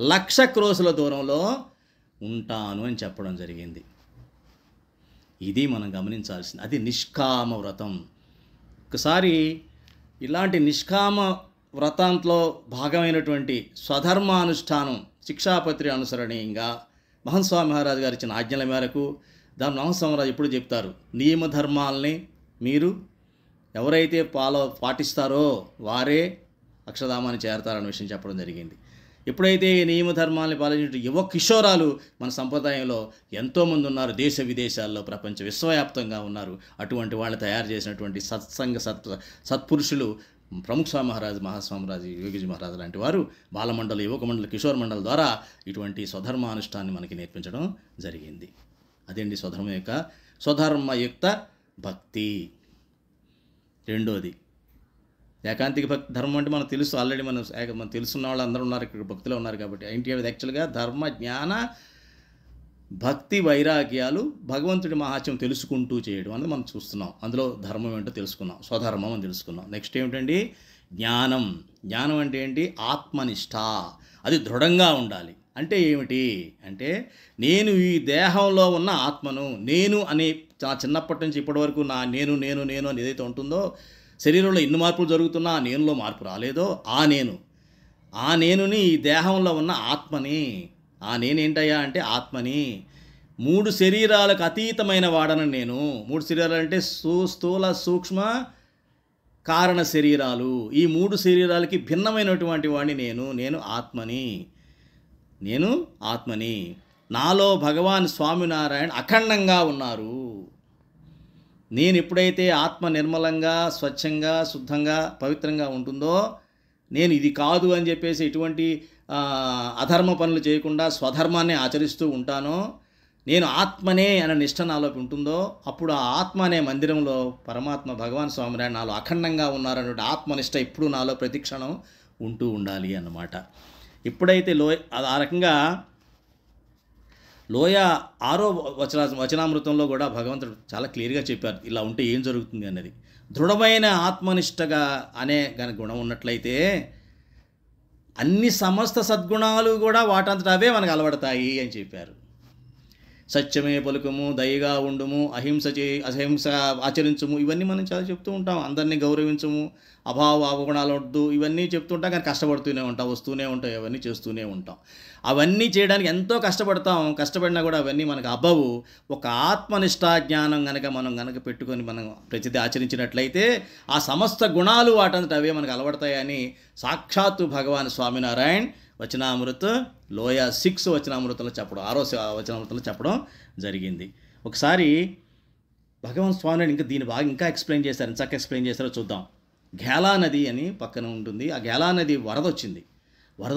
1,00,000 క్రోసుల దూరంలో ఉంటాను అని చెప్పడం జరిగింది. ఇది మనం గమనించాల్సింది. అది నిష్కామ వ్రతం. ఒకసారి ఇలాంటి నిష్కామ వ్రతంలో భాగమైనటువంటి స్వధర్మానుష్ఠానం శిక్షాపత్రి అనుసరణీయంగా మహన్స్వామి మహారాజు గారు ఇచ్చిన ఆజ్ఞల మేరకు దాని మహన్స్వామి మహారాజు ఎప్పుడు చెప్తారు? నియమధర్మాలని మీరు ఎవరైతే పాటిస్తారో వారే అక్షరధామాన్ని చేరతారన్న విషయం చెప్పడం జరిగింది. ఎప్పుడైతే ఈ నియమధర్మాలను పాలించిన యువ కిషోరాలు మన సంప్రదాయంలో ఎంతోమంది ఉన్నారు, దేశ విదేశాల్లో, ప్రపంచ విశ్వవ్యాప్తంగా ఉన్నారు. అటువంటి వాళ్ళు తయారు చేసినటువంటి సత్పురుషులు ప్రముఖ స్వామి మహాస్వామిరాజు, యోగిజీ మహారాజు లాంటి వారు బాలమండలి, యువక మండలి, కిషోర్ మండలి ద్వారా ఇటువంటి స్వధర్మానుష్ఠాన్ని మనకి నేర్పించడం జరిగింది. అదేంటి స్వధర్మయుక్త భక్తి. రెండోది ఏకాంతిక భక్తి. ధర్మం అంటే మనకు తెలుసు, ఆల్రెడీ మనం తెలుసున్న వాళ్ళు అందరూ ఉన్నారు ఇక్కడ, భక్తులు ఉన్నారు కాబట్టి. ఏంటి అది యాక్చువల్గా ధర్మ, జ్ఞాన, భక్తి, వైరాగ్యాలు భగవంతుడి మహాత్మ్యం తెలుసుకుంటూ చేయడం అనేది మనం చూస్తున్నాం. అందులో ధర్మం ఏంటో తెలుసుకున్నాం, స్వధర్మం అని తెలుసుకున్నాం. నెక్స్ట్ ఏమిటండి? జ్ఞానం. జ్ఞానం అంటే ఏంటి? ఆత్మనిష్ట. అది దృఢంగా ఉండాలి. అంటే ఏమిటి అంటే నేను ఈ దేహంలో ఉన్న ఆత్మను, నేను అనే చిన్నప్పటి నుంచి ఇప్పటి వరకు నేను అని ఏదైతే ఉంటుందో, శరీరంలో ఎన్ని మార్పులు జరుగుతున్నా ఆ నేనులో మార్పు రాలేదో ఆ నేనుని, ఈ దేహంలో ఉన్న ఆత్మని, ఆ నేనేంటయ్యా అంటే ఆత్మని, 3 శరీరాలకు అతీతమైన వాడను నేను. 3 శరీరాలు అంటే స్థూల, సూక్ష్మ, కారణ శరీరాలు. ఈ 3 శరీరాలకి భిన్నమైనటువంటి వాడిని నేను ఆత్మని. నేను ఆత్మని, నాలో భగవాన్ స్వామినారాయణ అఖండంగా ఉన్నారు. నేను ఎప్పుడైతే ఆత్మ నిర్మలంగా, స్వచ్ఛంగా, శుద్ధంగా, పవిత్రంగా ఉంటుందో, నేను ఇది కాదు అని చెప్పేసి ఎటువంటి అధర్మ పనులు చేయకుండా స్వధర్మాన్ని ఆచరిస్తూ ఉంటానో, నేను ఆత్మనే అనే నిష్ట నాలో ఉంటుందో, అప్పుడు ఆ ఆత్మ అనే మందిరంలో పరమాత్మ భగవాన్ స్వామినారాయణ నాలో అఖండంగా ఉన్నారన్నటువంటి ఆత్మనిష్ట ఇప్పుడు నాలో ప్రతిక్షణం ఉంటూ ఉండాలి అన్నమాట. ఎప్పుడైతే ఆ రకంగా లోయ 6వ వచనామృతంలో కూడా భగవంతుడు చాలా క్లియర్గా చెప్పారు, ఇలా ఉంటే ఏం జరుగుతుంది అన్నది. దృఢమైన ఆత్మనిష్టగా అనే గన గుణం ఉన్నట్లయితే అన్ని సమస్త సద్గుణాలు కూడా వాటంతట అవే మనకు అలవడతాయి అని చెప్పారు. సత్యమే పలుకము, దయగా ఉండుము, అహింస ఆచరించుము, ఇవన్నీ మనం చాలా చెప్తూ ఉంటాం. అందరినీ గౌరవించము, అవగుణాలు వద్దు, ఇవన్నీ చెప్తుంటాం. కానీ కష్టపడుతూనే ఉంటాం, వస్తూనే ఉంటాం, అవన్నీ చేస్తూనే ఉంటాం. అవన్నీ చేయడానికి ఎంతో కష్టపడినా కూడా అవన్నీ మనకు అబ్బవు. ఒక ఆత్మనిష్టా జ్ఞానం మనం పెట్టుకొని మనం ప్రతిదీ ఆచరించినట్లయితే ఆ సమస్త గుణాలు వాటంతట అవే మనకు అలవడతాయని సాక్షాత్తు భగవాన్ స్వామినారాయణ వచనామృత లోయ 6 వచనామృతంలో చెప్పడం, 6వ వచనామృతంలో చెప్పడం జరిగింది. ఒకసారి భగవాన్ స్వామి ఇంకా దీన్ని బాగా ఇంకా ఎక్స్ప్లెయిన్ చేశారు. చక్కగా ఎక్స్ప్లెయిన్ చేశారో చూద్దాం. ఘేలా నది అని పక్కన ఉంటుంది. ఆ ఘేలా నది వరద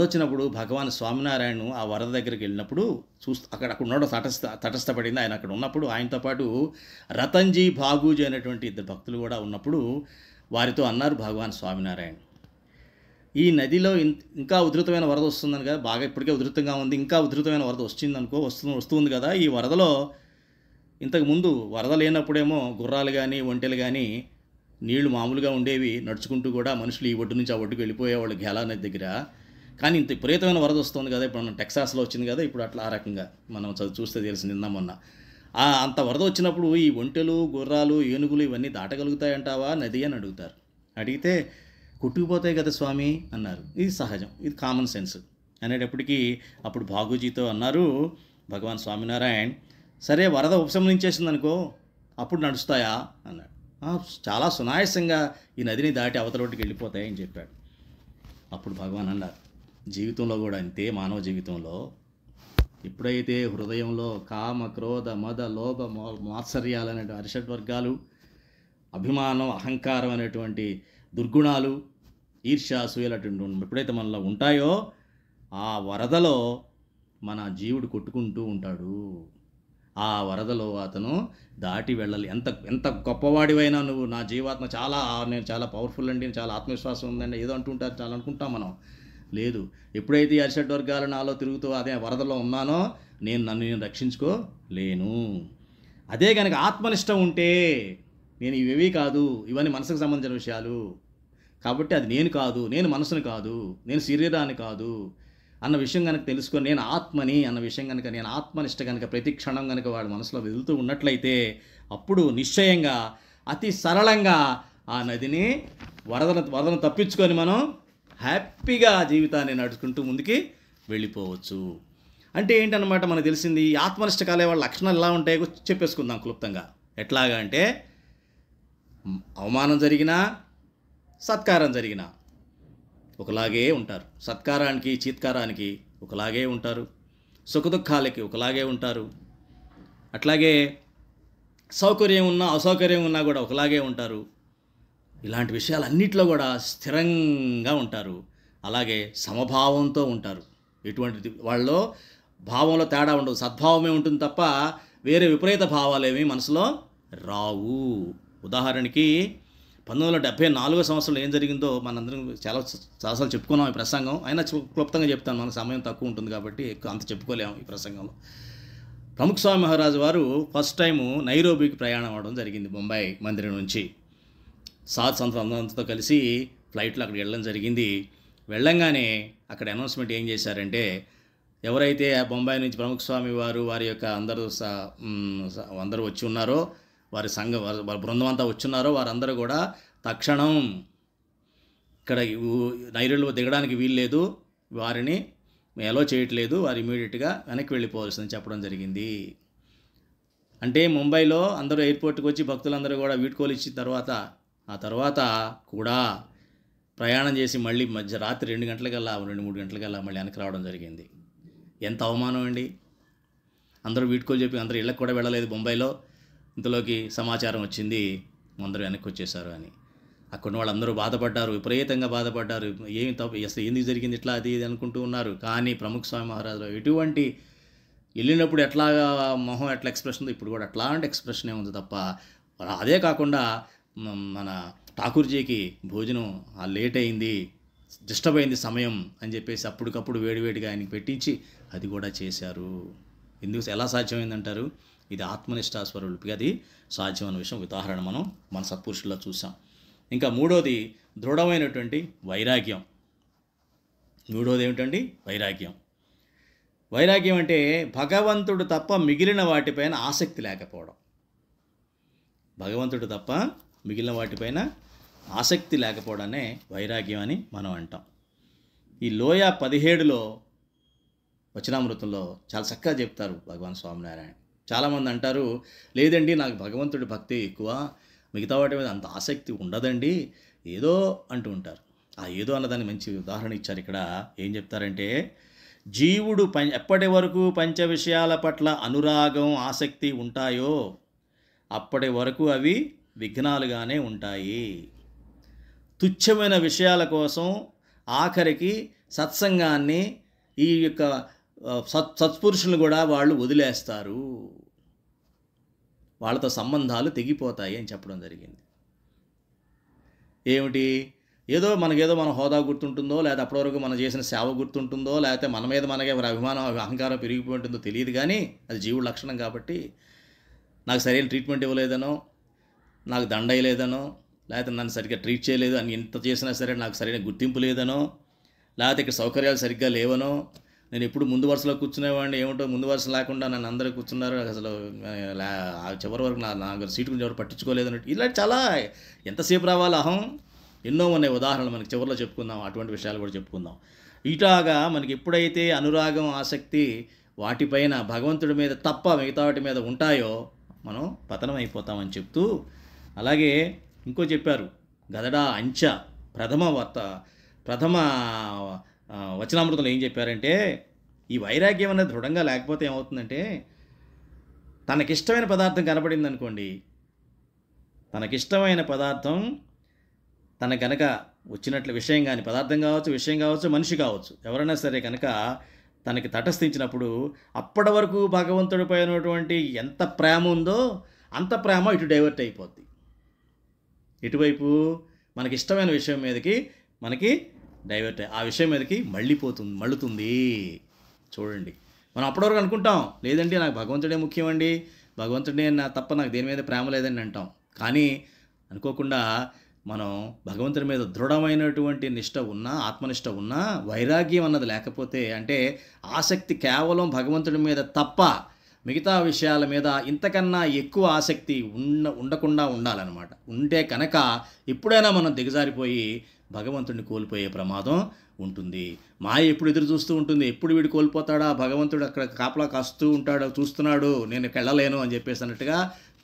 వచ్చినప్పుడు భగవాన్ స్వామినారాయణ ఆ వరద దగ్గరికి వెళ్ళినప్పుడు అక్కడ ఉన్నాడు, తటస్థపడింది. ఆయన అక్కడ ఉన్నప్పుడు ఆయనతో పాటు రతన్జీ, భాగూజీ అనేటువంటి 2 భక్తులు కూడా ఉన్నప్పుడు వారితో అన్నారు భగవాన్ స్వామినారాయణ, ఈ నదిలో ఇంకా ఉధృతమైన వరద వస్తుందని కదా, బాగా ఇప్పటికే ఉధృతంగా ఉంది, ఇంకా ఉధృతమైన వరద వస్తుంది కదా. ఈ వరదలో ఇంతకుముందు వరద లేనప్పుడేమో గుర్రాలు కానీ ఒంటెలు కానీ నీళ్లు మామూలుగా ఉండేవి, నడుచుకుంటూ కూడా మనుషులు ఈ ఒడ్డు నుంచి ఆ ఒడ్డుకు వెళ్ళిపోయేవాళ్ళు ఘేలా నది దగ్గర. కానీ ఇంత విపరీతమైన వరద వస్తుంది కదా, ఇప్పుడు మనం టెక్సాస్లో వచ్చింది కదా, ఇప్పుడు అట్లా ఆ రకంగా మనం చూస్తే తెలిసింది నిన్న మొన్న. అంత వరద వచ్చినప్పుడు ఈ ఒంటెలు, గుర్రాలు, ఏనుగులు ఇవన్నీ దాటగలుగుతాయంటావా నది అని అడుగుతారు. అడిగితే కొట్టుకుపోతాయి కదా స్వామి అన్నారు. ఇది సహజం, ఇది కామన్ సెన్స్ అనేటప్పటికీ అప్పుడు భాగూజీతో అన్నారు భగవాన్ స్వామినారాయణ, సరే వరద ఉపశమనించేసింది అనుకో, అప్పుడు నడుస్తాయా అన్నాడు. చాలా సునాయాసంగా ఈ నదిని దాటి అవతలొడ్డుకి వెళ్ళిపోతాయని చెప్పాడు. అప్పుడు భగవాన్ అన్నారు, జీవితంలో కూడా అంతే, మానవ జీవితంలో ఎప్పుడైతే హృదయంలో కామ, క్రోధ, మద, లోభ, మాత్సర్యాలనే అరిషడ్వర్గాలు, అభిమానం, అహంకారం అనేటువంటి దుర్గుణాలు, ఈర్ష్య, అసూయలు అటువంటి ఎప్పుడైతే మనలో ఉంటాయో ఆ వరదలో మన జీవుడు కొట్టుకుంటూ ఉంటాడు. ఆ వరదలో అతను దాటి వెళ్ళాలి. ఎంత గొప్పవాడివైనా నువ్వు, నా జీవాత్మ నేను చాలా పవర్ఫుల్ అండి, చాలా ఆత్మవిశ్వాసం ఉందండి, ఏదో అంటుంటారు, చాలా అనుకుంటాం మనం. లేదు, ఎప్పుడైతే అరిషడ్ వర్గాలు నాలో తిరుగుతూ అదే వరదలో ఉన్నానో నన్ను నేను రక్షించుకోలేను. అదే కనుక ఆత్మనిష్ట ఉంటే నేను ఇవేవి కాదు, ఇవన్నీ మనసుకు సంబంధించిన విషయాలు కాబట్టి అది నేను కాదు, నేను మనసుని కాదు, నేను శరీరాన్ని కాదు అన్న విషయం కనుక తెలుసుకొని నేను ఆత్మని అన్న విషయం కనుక, నేను ఆత్మనిష్ట కనుక ప్రతి క్షణం కనుక వాడు మనసులో వెళ్తూ ఉన్నట్లయితే అప్పుడు నిశ్చయంగా అతి సరళంగా ఆ నదిని వరదను తప్పించుకొని మనం హ్యాపీగా జీవితాన్ని నడుచుకుంటూ ముందుకి వెళ్ళిపోవచ్చు. అంటే ఏంటన్నమాట మనకు తెలిసింది. ఆత్మనిష్ట కాలే వాళ్ళ లక్షణాలు ఎలా ఉంటాయో చెప్పేసుకుందాం క్లుప్తంగా. ఎట్లాగా అంటే అవమానం జరిగినా సత్కారం జరిగినా ఒకలాగే ఉంటారు, సత్కారానికి చీత్కారానికి ఒకలాగే ఉంటారు, సుఖదుఖాలకి ఒకలాగే ఉంటారు, అట్లాగే సౌకర్యం ఉన్నా అసౌకర్యం ఉన్నా కూడా ఒకలాగే ఉంటారు. ఇలాంటి విషయాలన్నింటిలో కూడా స్థిరంగా ఉంటారు. అలాగే సమభావంతో ఉంటారు. ఎటువంటి వాళ్ళలో భావంలో తేడా ఉండదు, సద్భావమే ఉంటుంది తప్ప వేరే విపరీత భావాలేమీ మనసులో రావు. ఉదాహరణకి 1974 సంవత్సరంలో ఏం జరిగిందో మనందరం చాలాసార్లు చెప్పుకున్నాం ఈ ప్రసంగం. అయినా క్లుప్తంగా చెప్తాను, మనకు సమయం తక్కువ ఉంటుంది కాబట్టి అంత చెప్పుకోలేము ఈ ప్రసంగంలో. ప్రముఖ స్వామి మహారాజు వారు ఫస్ట్ టైము నైరోబీకి ప్రయాణం అవ్వడం జరిగింది. బొంబాయి మందిరం నుంచి సాధు సంతంతో కలిసి ఫ్లైట్లో అక్కడికి వెళ్ళడం జరిగింది. వెళ్ళంగానే అక్కడ అనౌన్స్మెంట్ ఏం చేశారంటే, ఎవరైతే బొంబాయి నుంచి ప్రముఖ స్వామి వారి యొక్క అందరూ వచ్చి ఉన్నారో, వారి బృందం అంతా వచ్చున్నారో వారందరూ కూడా తక్షణం ఇక్కడ నైరులో దిగడానికి వీల్లేదు, వారిని ఎలో చేయట్లేదు, వారు ఇమీడియట్గా వెనక్కి వెళ్ళిపోవాల్సిందని చెప్పడం జరిగింది. అంటే ముంబైలో అందరూ ఎయిర్పోర్ట్కి వచ్చి భక్తులందరూ కూడా వీడ్కోలు ఇచ్చిన తర్వాత కూడా ప్రయాణం చేసి మళ్ళీ రాత్రి 2 గంటలకల్లా 2-3 గంటలకల్లా మళ్ళీ వెనక్కి రావడం జరిగింది. ఎంత అవమానం అండి. అందరూ వీడ్కోలు చెప్పి అందరూ ఇళ్ళకి కూడా వెళ్ళలేదు బొంబాయిలో. ఇంతలోకి సమాచారం వచ్చింది అందరూ వెనక్కి వచ్చేసారు అని. అక్కడ వాళ్ళందరూ బాధపడ్డారు, విపరీతంగా బాధపడ్డారు. ఏమి తప్పు, అసలు ఎందుకు జరిగింది ఇట్లా అది ఇది అనుకుంటూ ఉన్నారు. కానీ ప్రముఖ స్వామి మహారాజులో ఎటువంటి వెళ్ళినప్పుడు ఎట్లాగా మొహం ఎట్లా ఎక్స్ప్రెషన్ ఉంది, ఇప్పుడు కూడా అట్లాంటి ఎక్స్ప్రెషనే ఉంది తప్ప. అదే కాకుండా మన ఠాకూర్జీకి భోజనం లేట్ అయింది, డిస్టర్బ్ అయింది సమయం అని చెప్పేసి అప్పటికప్పుడు వేడివేడిగా ఆయనకి పెట్టించి అది కూడా చేశారు. ఎందుకు ఎలా సాధ్యమైందంటారు? ఇది ఆత్మనిష్ఠా స్వరూపికి అది సాధ్యమైన విషయం ఉదాహరణ మనం మన సత్పురుషుల్లో చూసాం. ఇంకా మూడోది దృఢమైనటువంటి వైరాగ్యం. మూడోది ఏమిటండి? వైరాగ్యం. వైరాగ్యం అంటే భగవంతుడు తప్ప మిగిలిన వాటిపైన ఆసక్తి లేకపోవడం. భగవంతుడు తప్ప మిగిలిన వాటిపైన ఆసక్తి లేకపోవడాన్నే వైరాగ్యం అని మనం అంటాం. ఈ లోయ 17లో వచనామృతంలో చాలా చక్కగా చెప్తారు భగవాన్ స్వామినారాయణ. చాలామంది అంటారు, లేదండి నాకు భగవంతుడి భక్తి ఎక్కువ, మిగతా వాటి మీద అంత ఆసక్తి ఉండదండి, ఏదో అంటూ ఉంటారు. ఆ ఏదో అన్నదాన్ని మంచి ఉదాహరణ ఇచ్చారు ఇక్కడ. ఏం చెప్తారంటే, జీవుడు ఎప్పటి వరకు పంచ విషయాల పట్ల అనురాగం ఆసక్తి ఉంటాయో అప్పటి వరకు అవి విఘ్నాలుగానే ఉంటాయి. తుచ్చమైన విషయాల కోసం ఆఖరికి సత్సంగాన్ని, ఈ యొక్క సత్పురుషులను కూడా వాళ్ళు వదిలేస్తారు, వాళ్ళతో సంబంధాలు తెగిపోతాయి అని చెప్పడం జరిగింది. ఏమిటి? ఏదో మన హోదా గుర్తుంటుందో, లేదా అప్పటివరకు మనం చేసిన సేవ గుర్తుంటుందో, లేకపోతే మన మీద మనకే అభిమానం అహంకారం పెరిగిపోయి ఉంటుందో తెలియదు. కానీ అది జీవుడి లక్షణం కాబట్టి, నాకు సరైన ట్రీట్మెంట్ ఇవ్వలేదనో, నాకు దండ వేయలేదనో, లేకపోతే నన్ను సరిగ్గా ట్రీట్ చేయలేదు అని ఎంత చేసినా సరే నాకు సరైన గుర్తింపు లేదనో, లేకపోతే ఇక్కడ సౌకర్యాలు సరిగ్గా లేవనో, నేను ఎప్పుడు ముందు వరుసలో కూర్చునేవాడిని, ఏమిటో ముందు వరుస లేకుండా నన్ను అందరూ కూర్చున్నారు, అసలు చివరి వరకు నా సీటు గురించి ఎవరు పట్టించుకోలేదన్నట్టు, ఇలా చాలా ఎంతసేపు రావాలి అహం. ఎన్నో ఉన్నాయి ఉదాహరణలు, మనకి చివరిలో చెప్పుకుందాం, అటువంటి విషయాలు కూడా చెప్పుకుందాం. ఇలాగా మనకి ఎప్పుడైతే అనురాగం ఆసక్తి వాటిపైన భగవంతుడి మీద తప్ప మిగతా వాటి మీద ఉంటాయో మనం పతనం అయిపోతామని చెప్తూ, అలాగే ఇంకో చెప్పారు గదడా అంచ ప్రథమ వచనామృతంలో ఏం చెప్పారంటే, ఈ వైరాగ్యం అనేది దృఢంగా లేకపోతే ఏమవుతుందంటే, తనకిష్టమైన పదార్థం కనపడింది అనుకోండి, తనకిష్టమైన పదార్థం తన కనుక వచ్చినట్లు విషయం కానీ, పదార్థం కావచ్చు, విషయం కావచ్చు, మనిషి కావచ్చు, ఎవరైనా సరే కనుక తనకి తటస్థించినప్పుడు అప్పటి వరకు భగవంతుడిపై ఉన్నటువంటి ఎంత ప్రేమ ఉందో అంత ప్రేమ ఇటు డైవర్ట్ అయిపోద్ది. ఇటువైపు మనకి ఇష్టమైన విషయం మీదకి మనకి డైవర్ట్ ఆ విషయం మీదకి మళ్ళుతుంది. చూడండి, మనం అప్పటివరకు అనుకుంటాం, లేదండి నాకు భగవంతుడే ముఖ్యమండి, భగవంతుడే తప్ప నాకు దేని మీద ప్రేమ లేదని అంటాం. కానీ అనుకోకుండా మనం భగవంతుడి మీద దృఢమైనటువంటి నిష్ట ఉన్నా, ఆత్మనిష్ట ఉన్నా, వైరాగ్యం అన్నది లేకపోతే, అంటే ఆసక్తి కేవలం భగవంతుడి మీద తప్ప మిగతా విషయాల మీద ఇంతకన్నా ఎక్కువ ఆసక్తి ఉండకుండా ఉండాలన్నమాట. ఉంటే కనుక ఎప్పుడైనా మనం దిగజారిపోయి భగవంతుడిని కోల్పోయే ప్రమాదం ఉంటుంది. మాయ ఎప్పుడు ఎదురు చూస్తూ ఉంటుంది, ఎప్పుడు వీడు కోల్పోతాడా, భగవంతుడు అక్కడ కాపలా కాస్తూ ఉంటాడు, చూస్తున్నాడు, నేను వెళ్ళలేను అని చెప్పేసి అన్నట్టుగా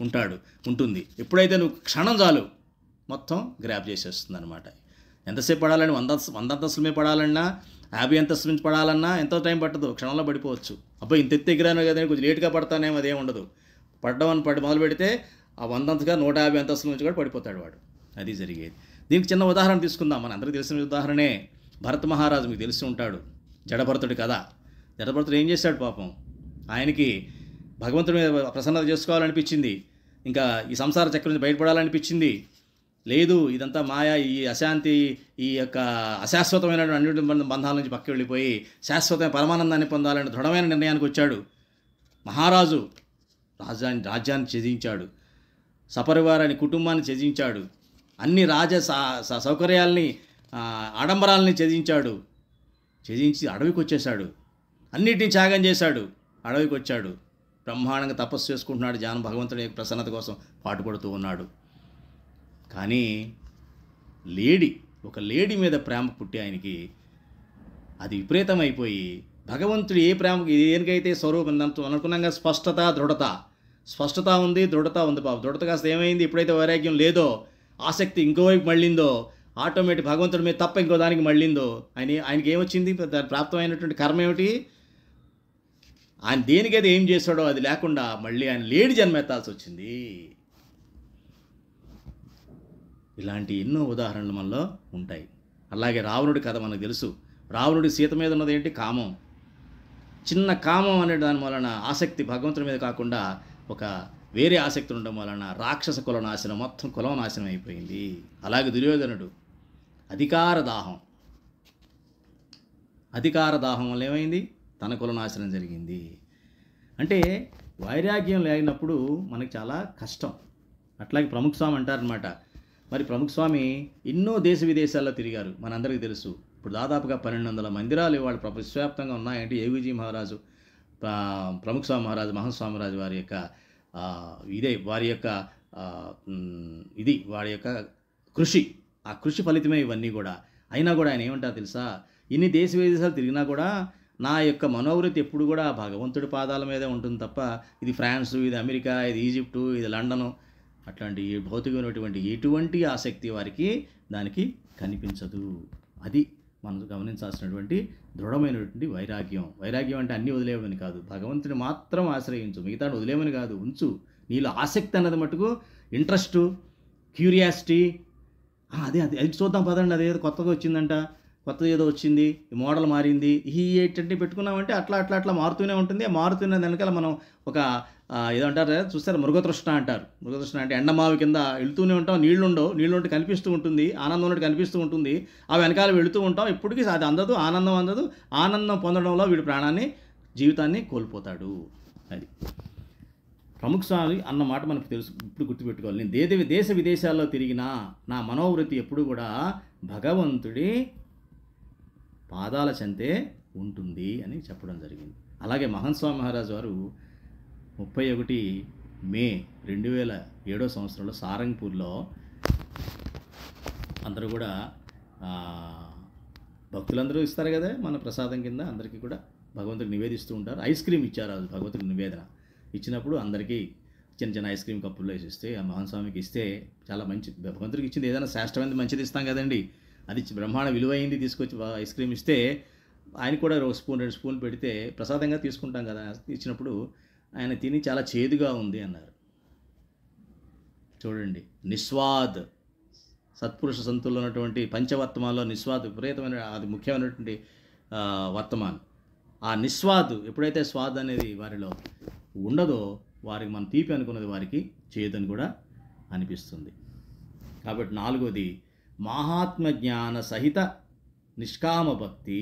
ఉంటుంది. ఎప్పుడైతే నువ్వు క్షణం చాలు మొత్తం గ్రాప్ చేసేస్తుంది అనమాట. ఎంతసేపు పడాలని 100 అంతస్తుల మీద పడాలన్నా, 50 అంతస్తుల నుంచి పడాలన్నా ఎంతో టైం పట్టదు, క్షణంలో పడిపోవచ్చు. అబ్బాయి ఇంత ఎగిరాను కదా, కొంచెం లేట్గా పడతానేమో, అదేం ఉండదు. మొదలు పెడితే ఆ 100 అంతగా 150 అంతస్తుల నుంచి కూడా పడిపోతాడు వాడు. అది జరిగేది. దీనికి చిన్న ఉదాహరణ తీసుకుందాం. మన అందరికీ తెలిసిన ఉదాహరణే భరత మహారాజు, మీకు తెలిసి ఉంటాడు, జడభరతుడు కదా. జడభరతుడు ఏం చేశాడు పాపం, ఆయనకి భగవంతుడి మీద ప్రసన్నత చేసుకోవాలనిపించింది, ఇంకా ఈ సంసార చక్రం నుంచి బయటపడాలనిపించింది. లేదు, ఇదంతా మాయా, ఈ అశాంతి, ఈ యొక్క అశాశ్వతమైన అన్నిటి బంధాల నుంచి పక్కకి వెళ్ళిపోయి శాశ్వతమైన పరమానందాన్ని పొందాలని దృఢమైన నిర్ణయానికి వచ్చాడు. మహారాజు రాజ్యాన్ని త్యజించాడు, సపరివారాన్ని, కుటుంబాన్ని త్యజించాడు, అన్ని సౌకర్యాల్ని, ఆడంబరాలని త్యజించి అడవికి వచ్చేశాడు. అన్నిటినీ త్యాగం చేశాడు, అడవికి వచ్చాడు. బ్రహ్మాండంగా తపస్సు చేసుకుంటున్నాడు, భగవంతుడి ప్రసన్నత కోసం పాటుపడుతూ ఉన్నాడు. కానీ ఒక లేడీ మీద ప్రేమ పుట్టి ఆయనకి అది విపరీతమైపోయి, భగవంతుడు ఏ ప్రేమకి దేనికైతే స్వరూపం అనుకున్నాగా స్పష్టత ఉంది, దృఢత ఉంది. దృఢత కాస్త ఏమైంది, ఎప్పుడైతే వైరాగ్యం లేదో, ఆసక్తి ఇంకోవైపు మళ్ళిందో, ఆటోమేటిక్ భగవంతుడి మీద తప్ప ఇంకో దానికి మళ్ళిందో, ఆయనకి ఏమొచ్చింది, ప్రాప్తమైనటువంటి కర్మ ఏమిటి, ఆయన దేనికైతే ఏం చేశాడో అది లేకుండా మళ్ళీ ఆయన లేడి జన్మెత్తాల్సి వచ్చింది. ఇలాంటి ఎన్నో ఉదాహరణలు మనలో ఉంటాయి. అలాగే రావణుడి కథ మనకు తెలుసు. రావణుడి సీత మీద ఉన్నది ఏంటి? కామం. చిన్న కామం అనే దాని వలన ఆసక్తి భగవంతుడి మీద కాకుండా ఒక వేరే ఆసక్తి ఉండడం వలన రాక్షస కుల నాశనం, మొత్తం కులం నాశనం అయిపోయింది. అలాగే దుర్యోధనుడు అధికార దాహం వల్ల ఏమైంది? తన కుల నాశనం జరిగింది. అంటే వైరాగ్యం లేనప్పుడు మనకి చాలా కష్టం. అట్లాగే ప్రముఖ స్వామి అంటారనమాట. మరి ప్రముఖ స్వామి ఎన్నో దేశ విదేశాల్లో తిరిగారు, మనందరికీ తెలుసు. ఇప్పుడు దాదాపుగా 1200 మందిరాలు ఇవాళ విశ్వవ్యాప్తంగా ఉన్నాయంటే యోగిజీ మహారాజు, ప్రముఖ స్వామి మహారాజు, మహాస్వామిరాజు వారి యొక్క వారి యొక్క కృషి, ఆ కృషి ఫలితమే ఇవన్నీ కూడా. అయినా కూడా ఆయన ఏమంటారు తెలుసా? ఇన్ని దేశ విదేశాలు తిరిగినా కూడా నా యొక్క మనోవృత్తి ఎప్పుడు కూడా భగవంతుడి పాదాల మీదే ఉంటుంది తప్ప ఇది ఫ్రాన్సు, ఇది అమెరికా, ఇది ఈజిప్టు, ఇది లండను అట్లాంటి భౌతికమైనటువంటి ఎటువంటి ఆసక్తి వారికి దానికి కనిపించదు. అది మనం గమనించాల్సినటువంటి దృఢమైనటువంటి వైరాగ్యం. వైరాగ్యం అంటే అన్నీ వదిలేవని కాదు, భగవంతుని మాత్రం ఆశ్రయించు, మిగతా వదిలేమని కాదు, ఉంచు. నీలో ఆసక్తి అన్నది మటుకు, ఇంట్రెస్టు, క్యూరియాసిటీ, అది చూద్దాం పదండి, అదేదో కొత్తగా వచ్చిందంట, కొత్తది ఏదో వచ్చింది, ఈ మోడల్ మారింది, ఈ ఏంటంటే పెట్టుకున్నామంటే అట్లా మారుతూనే ఉంటుంది. మారుతున్న వెనకాల మనం ఒక ఏదంటారు చూస్తారు, మృగతృష్ణ అంటారు. మృగతృష్ణ అంటే ఎండమావి కింద వెళుతూనే ఉంటాం, నీళ్ళుంటే కనిపిస్తూ ఉంటుంది, ఆనందం ఉన్నట్టు కనిపిస్తూ ఉంటుంది, ఆ వెనకాల వెళుతూ ఉంటాం. ఇప్పటికీ అది అందదు, ఆనందం పొందడంలో వీడి జీవితాన్ని కోల్పోతాడు. అది ప్రముఖ స్వామి అన్న మాట మనకు తెలుసు. ఇప్పుడు గుర్తుపెట్టుకోవాలి, నేను దేశ విదేశాల్లో తిరిగినా నా మనోవృత్తి ఎప్పుడు కూడా భగవంతుడి పాదాల చెంతే ఉంటుంది అని చెప్పడం జరిగింది. అలాగే మహన్స్వామి మహారాజు వారు 31 మే 2007 సంవత్సరంలో సారంగపూర్లో అందరూ కూడా భక్తులందరూ ఇస్తారు కదా మన ప్రసాదం కింద, అందరికీ కూడా భగవంతుడికి నివేదిస్తూ ఉంటారు. ఐస్ క్రీమ్ ఇచ్చారు అది భగవంతుడికి నివేదన ఇచ్చినప్పుడు అందరికీ చిన్న ఐస్ క్రీమ్ కప్పుల్లో వేసిస్తే ఆ మహాస్వామికి ఇస్తే చాలా మంచిది. భగవంతుడికి ఇచ్చింది ఏదైనా శ్రేష్టమైనది మంచిది ఇస్తాం కదండి, అది బ్రహ్మాండ విలువైంది తీసుకొచ్చి ఐస్ క్రీమ్ ఇస్తే ఆయన కూడా 1 స్పూన్ 2 స్పూన్లు పెడితే ప్రసాదంగా తీసుకుంటాం కదా. ఇచ్చినప్పుడు ఆయన తిని చాలా చేదుగా ఉంది అన్నారు. చూడండి, నిస్వాద్ సత్పురుష సంతుల్లో ఉన్నటువంటి పంచవర్తమాల్లో నిస్వాద్ విపరీతమైన, అది ముఖ్యమైనటువంటి వర్తమానం. ఆ నిస్వాద్ ఎప్పుడైతే స్వాద్ అనేది వారిలో ఉండదో వారికి మనం తీపి అనుకున్నది వారికి చేదని కూడా అనిపిస్తుంది. కాబట్టి 4వది మహాత్మ జ్ఞాన సహిత నిష్కామ భక్తి.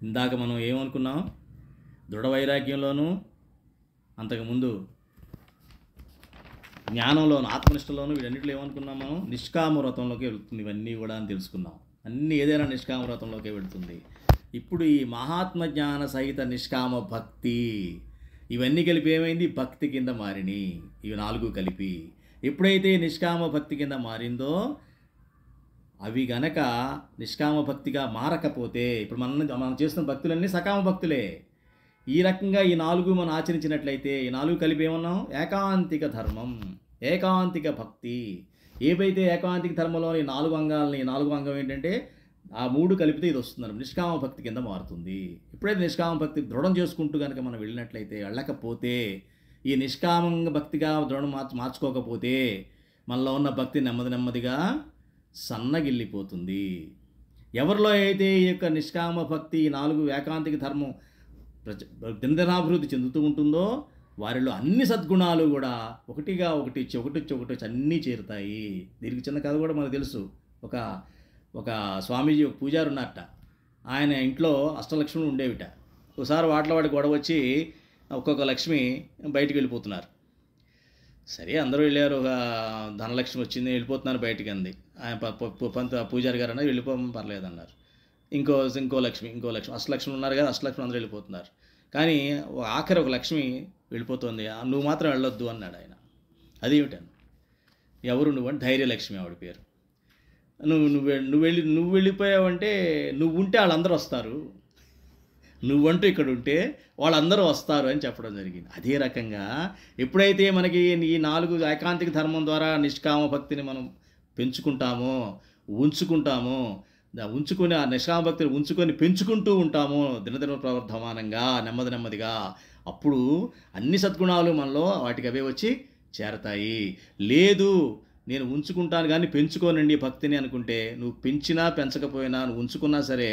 ఇందాక మనం ఏమనుకున్నాం? దృఢ వైరాగ్యంలోనూ, అంతకుముందు జ్ఞానంలోను, ఆత్మనిష్టలోను, వీటన్నిటిలో ఏమనుకున్నాం మనం? నిష్కామ వ్రతంలోకి వెళుతుంది ఇవన్నీ కూడా అని తెలుసుకున్నాం. అన్నీ ఏదైనా నిష్కామ వ్రతంలోకే వెళుతుంది. ఇప్పుడు ఈ మహాత్మ జ్ఞాన సహిత నిష్కామ భక్తి, ఇవన్నీ కలిపి ఏమైంది? భక్తి కింద మారిని. ఇవి 4 కలిపి ఎప్పుడైతే నిష్కామ భక్తి కింద మారిందో, అవి గనక నిష్కామ భక్తిగా మారకపోతే, ఇప్పుడు మనం చేస్తున్న భక్తులన్నీ సకామ భక్తులే. ఈ రకంగా ఈ 4 మనం ఆచరించినట్లయితే, ఈ 4 కలిపి ఏమన్నాం? ఏకాంతిక ధర్మం, ఏకాంతిక భక్తి. ఏవైతే ఏకాంతిక ధర్మంలో ఈ 4 అంగాలని, 4 అంగం ఏంటంటే ఆ 3 కలిపితే ఇది వస్తున్నారు, నిష్కామ భక్తి కింద మారుతుంది. ఎప్పుడైతే నిష్కామ భక్తి దృఢం చేసుకుంటూ కనుక మనం వెళ్ళకపోతే, ఈ నిష్కామంగా భక్తిగా దృఢం మార్చుకోకపోతే మనలో ఉన్న భక్తి నెమ్మదిగా సన్నగిల్లిపోతుంది. ఎవరిలో అయితే ఈ యొక్క నిష్కామ భక్తి, 4 ఏకాంతిక ధర్మం దినదినాభివృద్ధి చెందుతూ ఉంటుందో వారిలో అన్ని సద్గుణాలు కూడా ఒకటిగా ఒకటి అన్నీ చేరుతాయి. దీనికి చిన్న కథ కూడా మనకు తెలుసు. ఒక స్వామీజీ, ఒక పూజారి ఉన్నట్ట, ఆయన ఇంట్లో అష్టలక్ష్ములు ఉండేవిట. ఒకసారి వాటి గొడవ వచ్చి ఒక్కొక్క లక్ష్మి బయటికి వెళ్ళిపోతున్నారు. సరే అందరూ వెళ్ళారు, ఒక ధనలక్ష్మి వచ్చింది, వెళ్ళిపోతున్నారు బయటికి అంది. ఆయన పూజారి గారు అన్నారు వెళ్ళిపోమని పర్లేదు అన్నారు. ఇంకో లక్ష్మి అష్టలక్ష్మి ఉన్నారు కదా, అష్టలక్ష్మి అందరూ వెళ్ళిపోతున్నారు. కానీ ఆఖరి ఒక లక్ష్మి వెళ్ళిపోతుంది, నువ్వు మాత్రం వెళ్ళొద్దు అన్నాడు ఆయన. అదేమిటని, ఎవరు నువ్వు అంటే ధైర్యలక్ష్మి ఆవిడ పేరు. నువ్వు వెళ్ళిపోయావంటే, నువ్వు ఉంటే వాళ్ళందరూ వస్తారు, నువ్వంటూ ఇక్కడ ఉంటే వాళ్ళందరూ వస్తారు అని చెప్పడం జరిగింది. అదే రకంగా ఎప్పుడైతే మనకి ఈ 4 ఏకాంతిక ధర్మం ద్వారా నిష్కామ భక్తిని మనం పెంచుకుంటామో, ఉంచుకుంటామో, ఉంచుకొని ఆ నిష్కామ భక్తిని ఉంచుకొని పెంచుకుంటూ ఉంటాము దినదిన ప్రవర్ధమానంగా నెమ్మది నెమ్మదిగా, అప్పుడు అన్ని సద్గుణాలు మనలో వాటికి అవే వచ్చి చేరతాయి. లేదు నేను ఉంచుకుంటాను కానీ పెంచుకోనండి భక్తిని అనుకుంటే, నువ్వు పెంచినా పెంచకపోయినా నువ్వు ఉంచుకున్నా సరే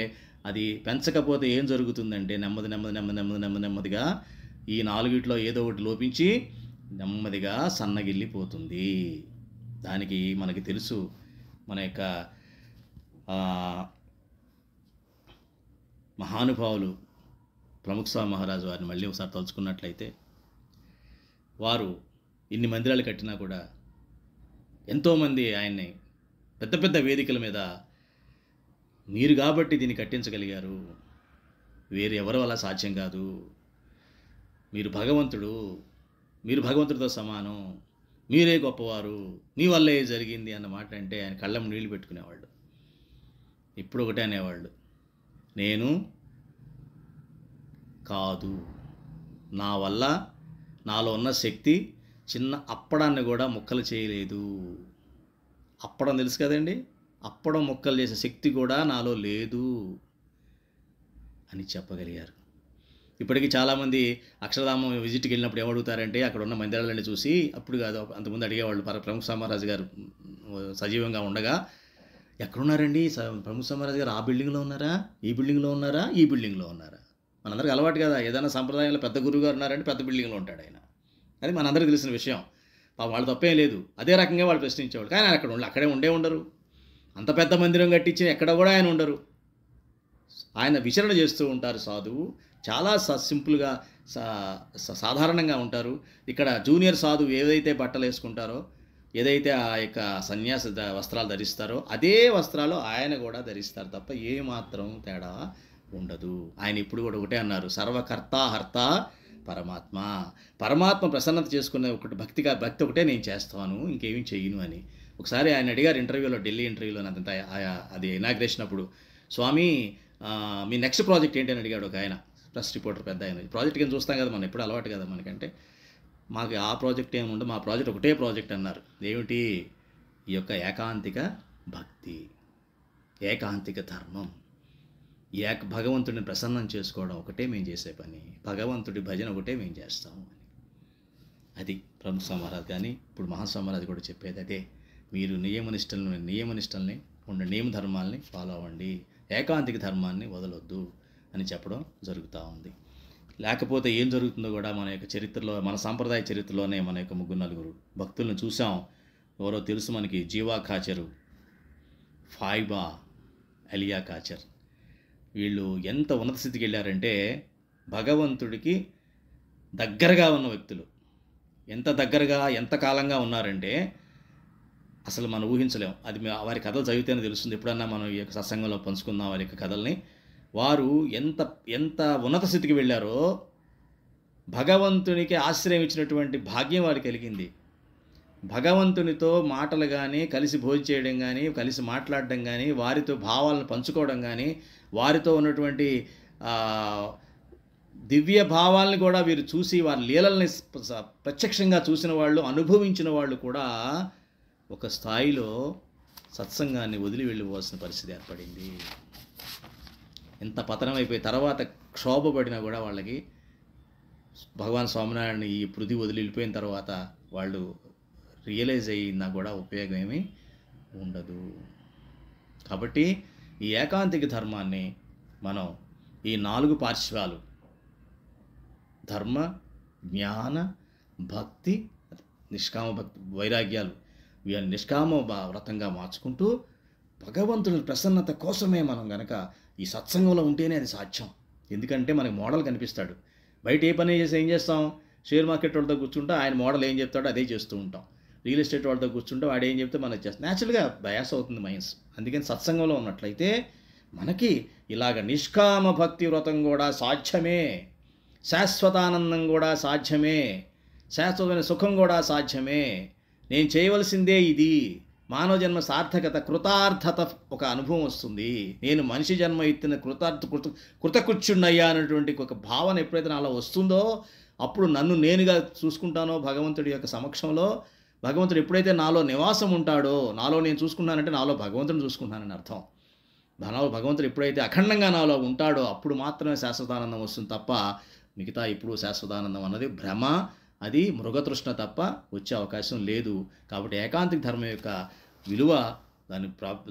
అది పెంచకపోతే ఏం జరుగుతుందంటే నెమ్మదిగా ఈ నాలుగిట్లో ఏదో ఒకటి లోపించి నెమ్మదిగా సన్నగిల్లిపోతుంది. దానికి మనకి తెలుసు, మన యొక్క మహానుభావులు ప్రముఖ స్వామి మహారాజు వారిని మళ్ళీ ఒకసారి తలుచుకున్నట్లయితే, వారు ఇన్ని మందిరాలు కట్టినా కూడా ఎంతోమంది ఆయన్ని పెద్ద పెద్ద వేదికల మీద మీరు కాబట్టి దీన్ని కట్టించగలిగారు, వేరు ఎవరు అలా సాధ్యం కాదు, మీరు భగవంతుడు, మీరు భగవంతుడితో సమానం, మీరే గొప్పవారు, మీ వల్లే జరిగింది అన్న మాట అంటే ఆయన కళ్ళం నీళ్లు పెట్టుకునేవాళ్ళు. ఇప్పుడు ఒకటే అనేవాళ్ళు, నేను కాదు, నా వల్ల నాలో ఉన్న శక్తి చిన్న అప్పడాన్ని కూడా ముక్కలు చేయలేదు. అప్పడం తెలుసు కదండి, అప్పడం ముక్కలు చేసే శక్తి కూడా నాలో లేదు అని చెప్పగలిగారు. ఇప్పటికీ చాలామంది అక్షరధామం విజిట్కి వెళ్ళినప్పుడు ఏమడుగుతారంటే, అక్కడ ఉన్న మందిరాలన్నీ చూసి, అప్పుడు కాదు అంతకుముందు అడిగేవాళ్ళు, ప్రముఖ స్వామరాజు గారు సజీవంగా ఉండగా, ఎక్కడున్నారండి ప్రముఖ స్వామరాజు గారు, ఆ బిల్డింగ్లో ఉన్నారా, ఈ బిల్డింగ్లో ఉన్నారా, ఈ బిల్డింగ్లో ఉన్నారా? మనందరికీ అలవాటు కదా, ఏదైనా సంప్రదాయంలో పెద్ద గురువు గారు ఉన్నారంటే పెద్ద బిల్డింగ్లో ఉంటాడు ఆయన, అది మనందరికీ తెలిసిన విషయం. వాళ్ళు తప్పేం లేదు, అదే రకంగా వాళ్ళు ప్రశ్నించేవాళ్ళు. కానీ ఆయన అక్కడే ఉండరు, అంత పెద్ద మందిరం కట్టించి ఎక్కడ కూడా ఆయన ఉండరు, ఆయన విచరణ చేస్తూ ఉంటారు. సాధువు చాలా సింపుల్గా సాధారణంగా ఉంటారు. ఇక్కడ జూనియర్ సాధువు ఏదైతే బట్టలు వేసుకుంటారో, ఏదైతే ఆ యొక్క సన్యాస వస్త్రాలు ధరిస్తారో అదే వస్త్రాలు ఆయన కూడా ధరిస్తారు తప్ప ఏమాత్రం తేడా ఉండదు. ఆయన ఇప్పుడు కూడా ఒకటే అన్నారు, సర్వకర్త హర్త పరమాత్మ, పరమాత్మ ప్రసన్నత చేసుకునే భక్తి ఒకటే నేను చేస్తాను, ఇంకేమీ చెయ్యను అని. ఒకసారి ఆయన అడిగారు ఇంటర్వ్యూలో, ఢిల్లీ ఇంటర్వ్యూలో, అదంతా అది ఇనాగ్రేషన్ అప్పుడు, స్వామి మీ నెక్స్ట్ ప్రాజెక్ట్ ఏంటి అని అడిగాడు ఒక ఆయన, ప్రెస్ రిపోర్టర్ పెద్ద ఆయన. ప్రాజెక్ట్ ఏం చూస్తాం కదా మనం, ఎప్పుడు అలవాటు కదా మనకంటే. మాకు ఆ ప్రాజెక్ట్ ఏమి ఉండదు, మా ప్రాజెక్ట్ ఒకటే ప్రాజెక్ట్ అన్నారు. ఏమిటి? ఈ యొక్క ఏకాంతిక భక్తి, ఏకాంతిక ధర్మం, భగవంతుడిని ప్రసన్నం చేసుకోవడం ఒకటే మేము చేసే పని, భగవంతుడి భజన ఒకటే మేము చేస్తాము అని. అది ప్రముఖ స్వామరాజు కానీ ఇప్పుడు మహాస్వామరాజు కూడా చెప్పేది అదే. మీరు నియమనిష్టల్ని నియమ ధర్మాల్ని ఫాలో అవ్వండి, ఏకాంతిక ధర్మాన్ని వదలొద్దు అని చెప్పడం జరుగుతూ ఉంది. లేకపోతే ఏం జరుగుతుందో కూడా మన యొక్క చరిత్రలో, మన సాంప్రదాయ చరిత్రలోనే మన యొక్క 3-4 భక్తులను చూసాం. ఎవరో తెలుసు మనకి, జీవా ఖాచరు, ఫాయిబా, అలియా ఖాచర్. వీళ్ళు ఎంత ఉన్నత స్థితికి వెళ్ళారంటే, భగవంతుడికి దగ్గరగా ఉన్న వ్యక్తులు. ఎంత దగ్గరగా, ఎంత కాలంగా ఉన్నారంటే అసలు మనం ఊహించలేం. అది వారి కథలు చదివితేనే తెలుస్తుంది. ఎప్పుడన్నా మనం ఈ యొక్క సత్సంగంలో పంచుకుందాం వారి యొక్క కథల్ని. వారు ఎంత ఉన్నత స్థితికి వెళ్ళారో, భగవంతునికి ఆశ్రయం ఇచ్చినటువంటి భాగ్యం వారికి కలిగింది. భగవంతునితో మాటలు కానీ, కలిసి భోజనం చేయడం కానీ, కలిసి మాట్లాడడం కానీ, వారితో భావాలను పంచుకోవడం కానీ, వారితో ఉన్నటువంటి దివ్య భావాలను కూడా వీరు చూసి, వారి లీలల్ని ప్రత్యక్షంగా చూసిన వాళ్ళు, అనుభవించిన వాళ్ళు కూడా ఒక స్థాయిలో సత్సంగాన్ని వదిలి వెళ్ళిపోవాల్సిన పరిస్థితి ఏర్పడింది. ఎంత పతనం అయిపోయి తర్వాత క్షోభపడినా కూడా వాళ్ళకి భగవాన్ స్వామినారాయణ ఈ పృథి వదిలి వెళ్ళిపోయిన తర్వాత వాళ్ళు రియలైజ్ అయినా కూడా ఉపయోగం ఏమీ ఉండదు. కాబట్టి ఈ ఏకాంతిక ధర్మాన్ని మనం ఈ 4 పార్శ్వాలు, ధర్మ, జ్ఞాన, భక్తి, నిష్కామ భక్తి, వైరాగ్యాలు, వీళ్ళని నిష్కామ వ్రతంగా మార్చుకుంటూ భగవంతుడి ప్రసన్నత కోసమే మనం గనక ఈ సత్సంగంలో ఉంటేనే అది సాధ్యం. ఎందుకంటే మనకి మోడల్ కనిపిస్తాడు. బయట ఏ పని చేసి ఏం చేస్తాం, షేర్ మార్కెట్ వాళ్ళతో కూర్చుంటే ఆయన మోడల్ ఏం చెప్తాడో అదే చేస్తూ ఉంటాం. రియల్ ఎస్టేట్ వాళ్ళతో కూర్చుంటే వాడు ఏం చెప్తే మనకి చేస్తాం. న్యాచురల్గా బయాస్ అవుతుంది మైండ్స్. అందుకని సత్సంగంలో ఉన్నట్లయితే మనకి ఇలాగ నిష్కామ భక్తి వ్రతం కూడా సాధ్యమే, శాశ్వతానందం కూడా సాధ్యమే, శాశ్వతమైన సుఖం కూడా సాధ్యమే. నేను చేయవలసిందే ఇది, మానవ జన్మ సార్థకత, కృతార్థత ఒక అనుభవం వస్తుంది. నేను మనిషి జన్మ ఎత్తిన కృతకృత్యున్నయ్యా అనేటువంటి ఒక భావన ఎప్పుడైతే నాలో వస్తుందో, అప్పుడు నన్ను నేనుగా చూసుకుంటానో భగవంతుడి యొక్క సమక్షంలో, భగవంతుడు ఎప్పుడైతే నాలో నివాసం ఉంటాడో, నాలో నేను చూసుకున్నానంటే నాలో భగవంతుడిని చూసుకుంటానని అర్థం. భగవంతుడు ఎప్పుడైతే అఖండంగా నాలో ఉంటాడో అప్పుడు మాత్రమే శాశ్వతానందం వస్తుంది తప్ప మిగతా ఇప్పుడు శాశ్వతానందం అన్నది భ్రమ, అది మృగతృష్ణ తప్ప వచ్చే అవకాశం లేదు. కాబట్టి ఏకాంతిక ధర్మం యొక్క విలువ,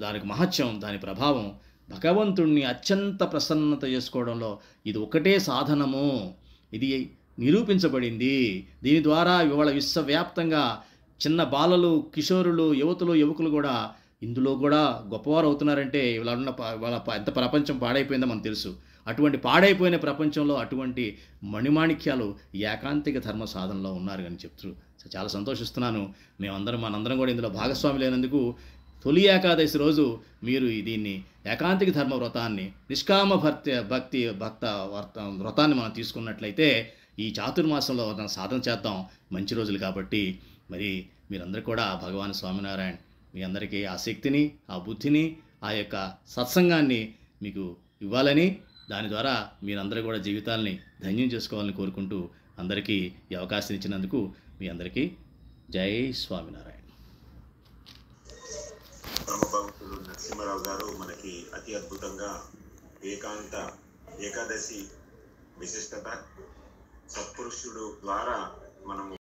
దానికి మహత్యం, దాని ప్రభావం, భగవంతుణ్ణి అత్యంత ప్రసన్నత చేసుకోవడంలో ఇది ఒకటే సాధనము. ఇది నిరూపించబడింది. దీని ద్వారా ఇవాళ విశ్వవ్యాప్తంగా చిన్న బాలలు, కిషోరులు, యువకులు కూడా ఇందులో కూడా గొప్పవారు అవుతున్నారంటే వాళ్ళ ఎంత ప్రపంచం పాడైపోయిందో మనకు తెలుసు. అటువంటి పాడైపోయిన ప్రపంచంలో అటువంటి మణిమాణిక్యాలు ఏకాంతిక ధర్మ సాధనలో ఉన్నారు అని చెప్తూ చాలా సంతోషిస్తున్నాను. మనందరం కూడా ఇందులో భాగస్వాములైనందుకు తొలి ఏకాదశి రోజు మీరు దీన్ని ఏకాంతిక ధర్మ వ్రతాన్ని, నిష్కామ భక్తి వ్రతాన్ని మనం తీసుకున్నట్లయితే ఈ చాతుర్మాసంలో సాధన చేద్దాం. మంచి రోజులు కాబట్టి మరి మీరందరూ కూడా భగవాన్ స్వామినారాయణ మీ అందరికీ ఆ శక్తిని, ఆ బుద్ధిని, ఆ యొక్క సత్సంగాన్ని మీకు ఇవ్వాలని, దాని ద్వారా మీరందరూ కూడా జీవితాలని ధన్యం చేసుకోవాలని కోరుకుంటూ అందరికీ ఈ అవకాశం ఇచ్చినందుకు మీ అందరికీ జై స్వామినారాయణ. బ్రహ్మభక్తులు నరసింహారావు గారు మనకి అతి అద్భుతంగా ఏకాదశి విశిష్టత, సత్పురుషుడు ద్వారా మనము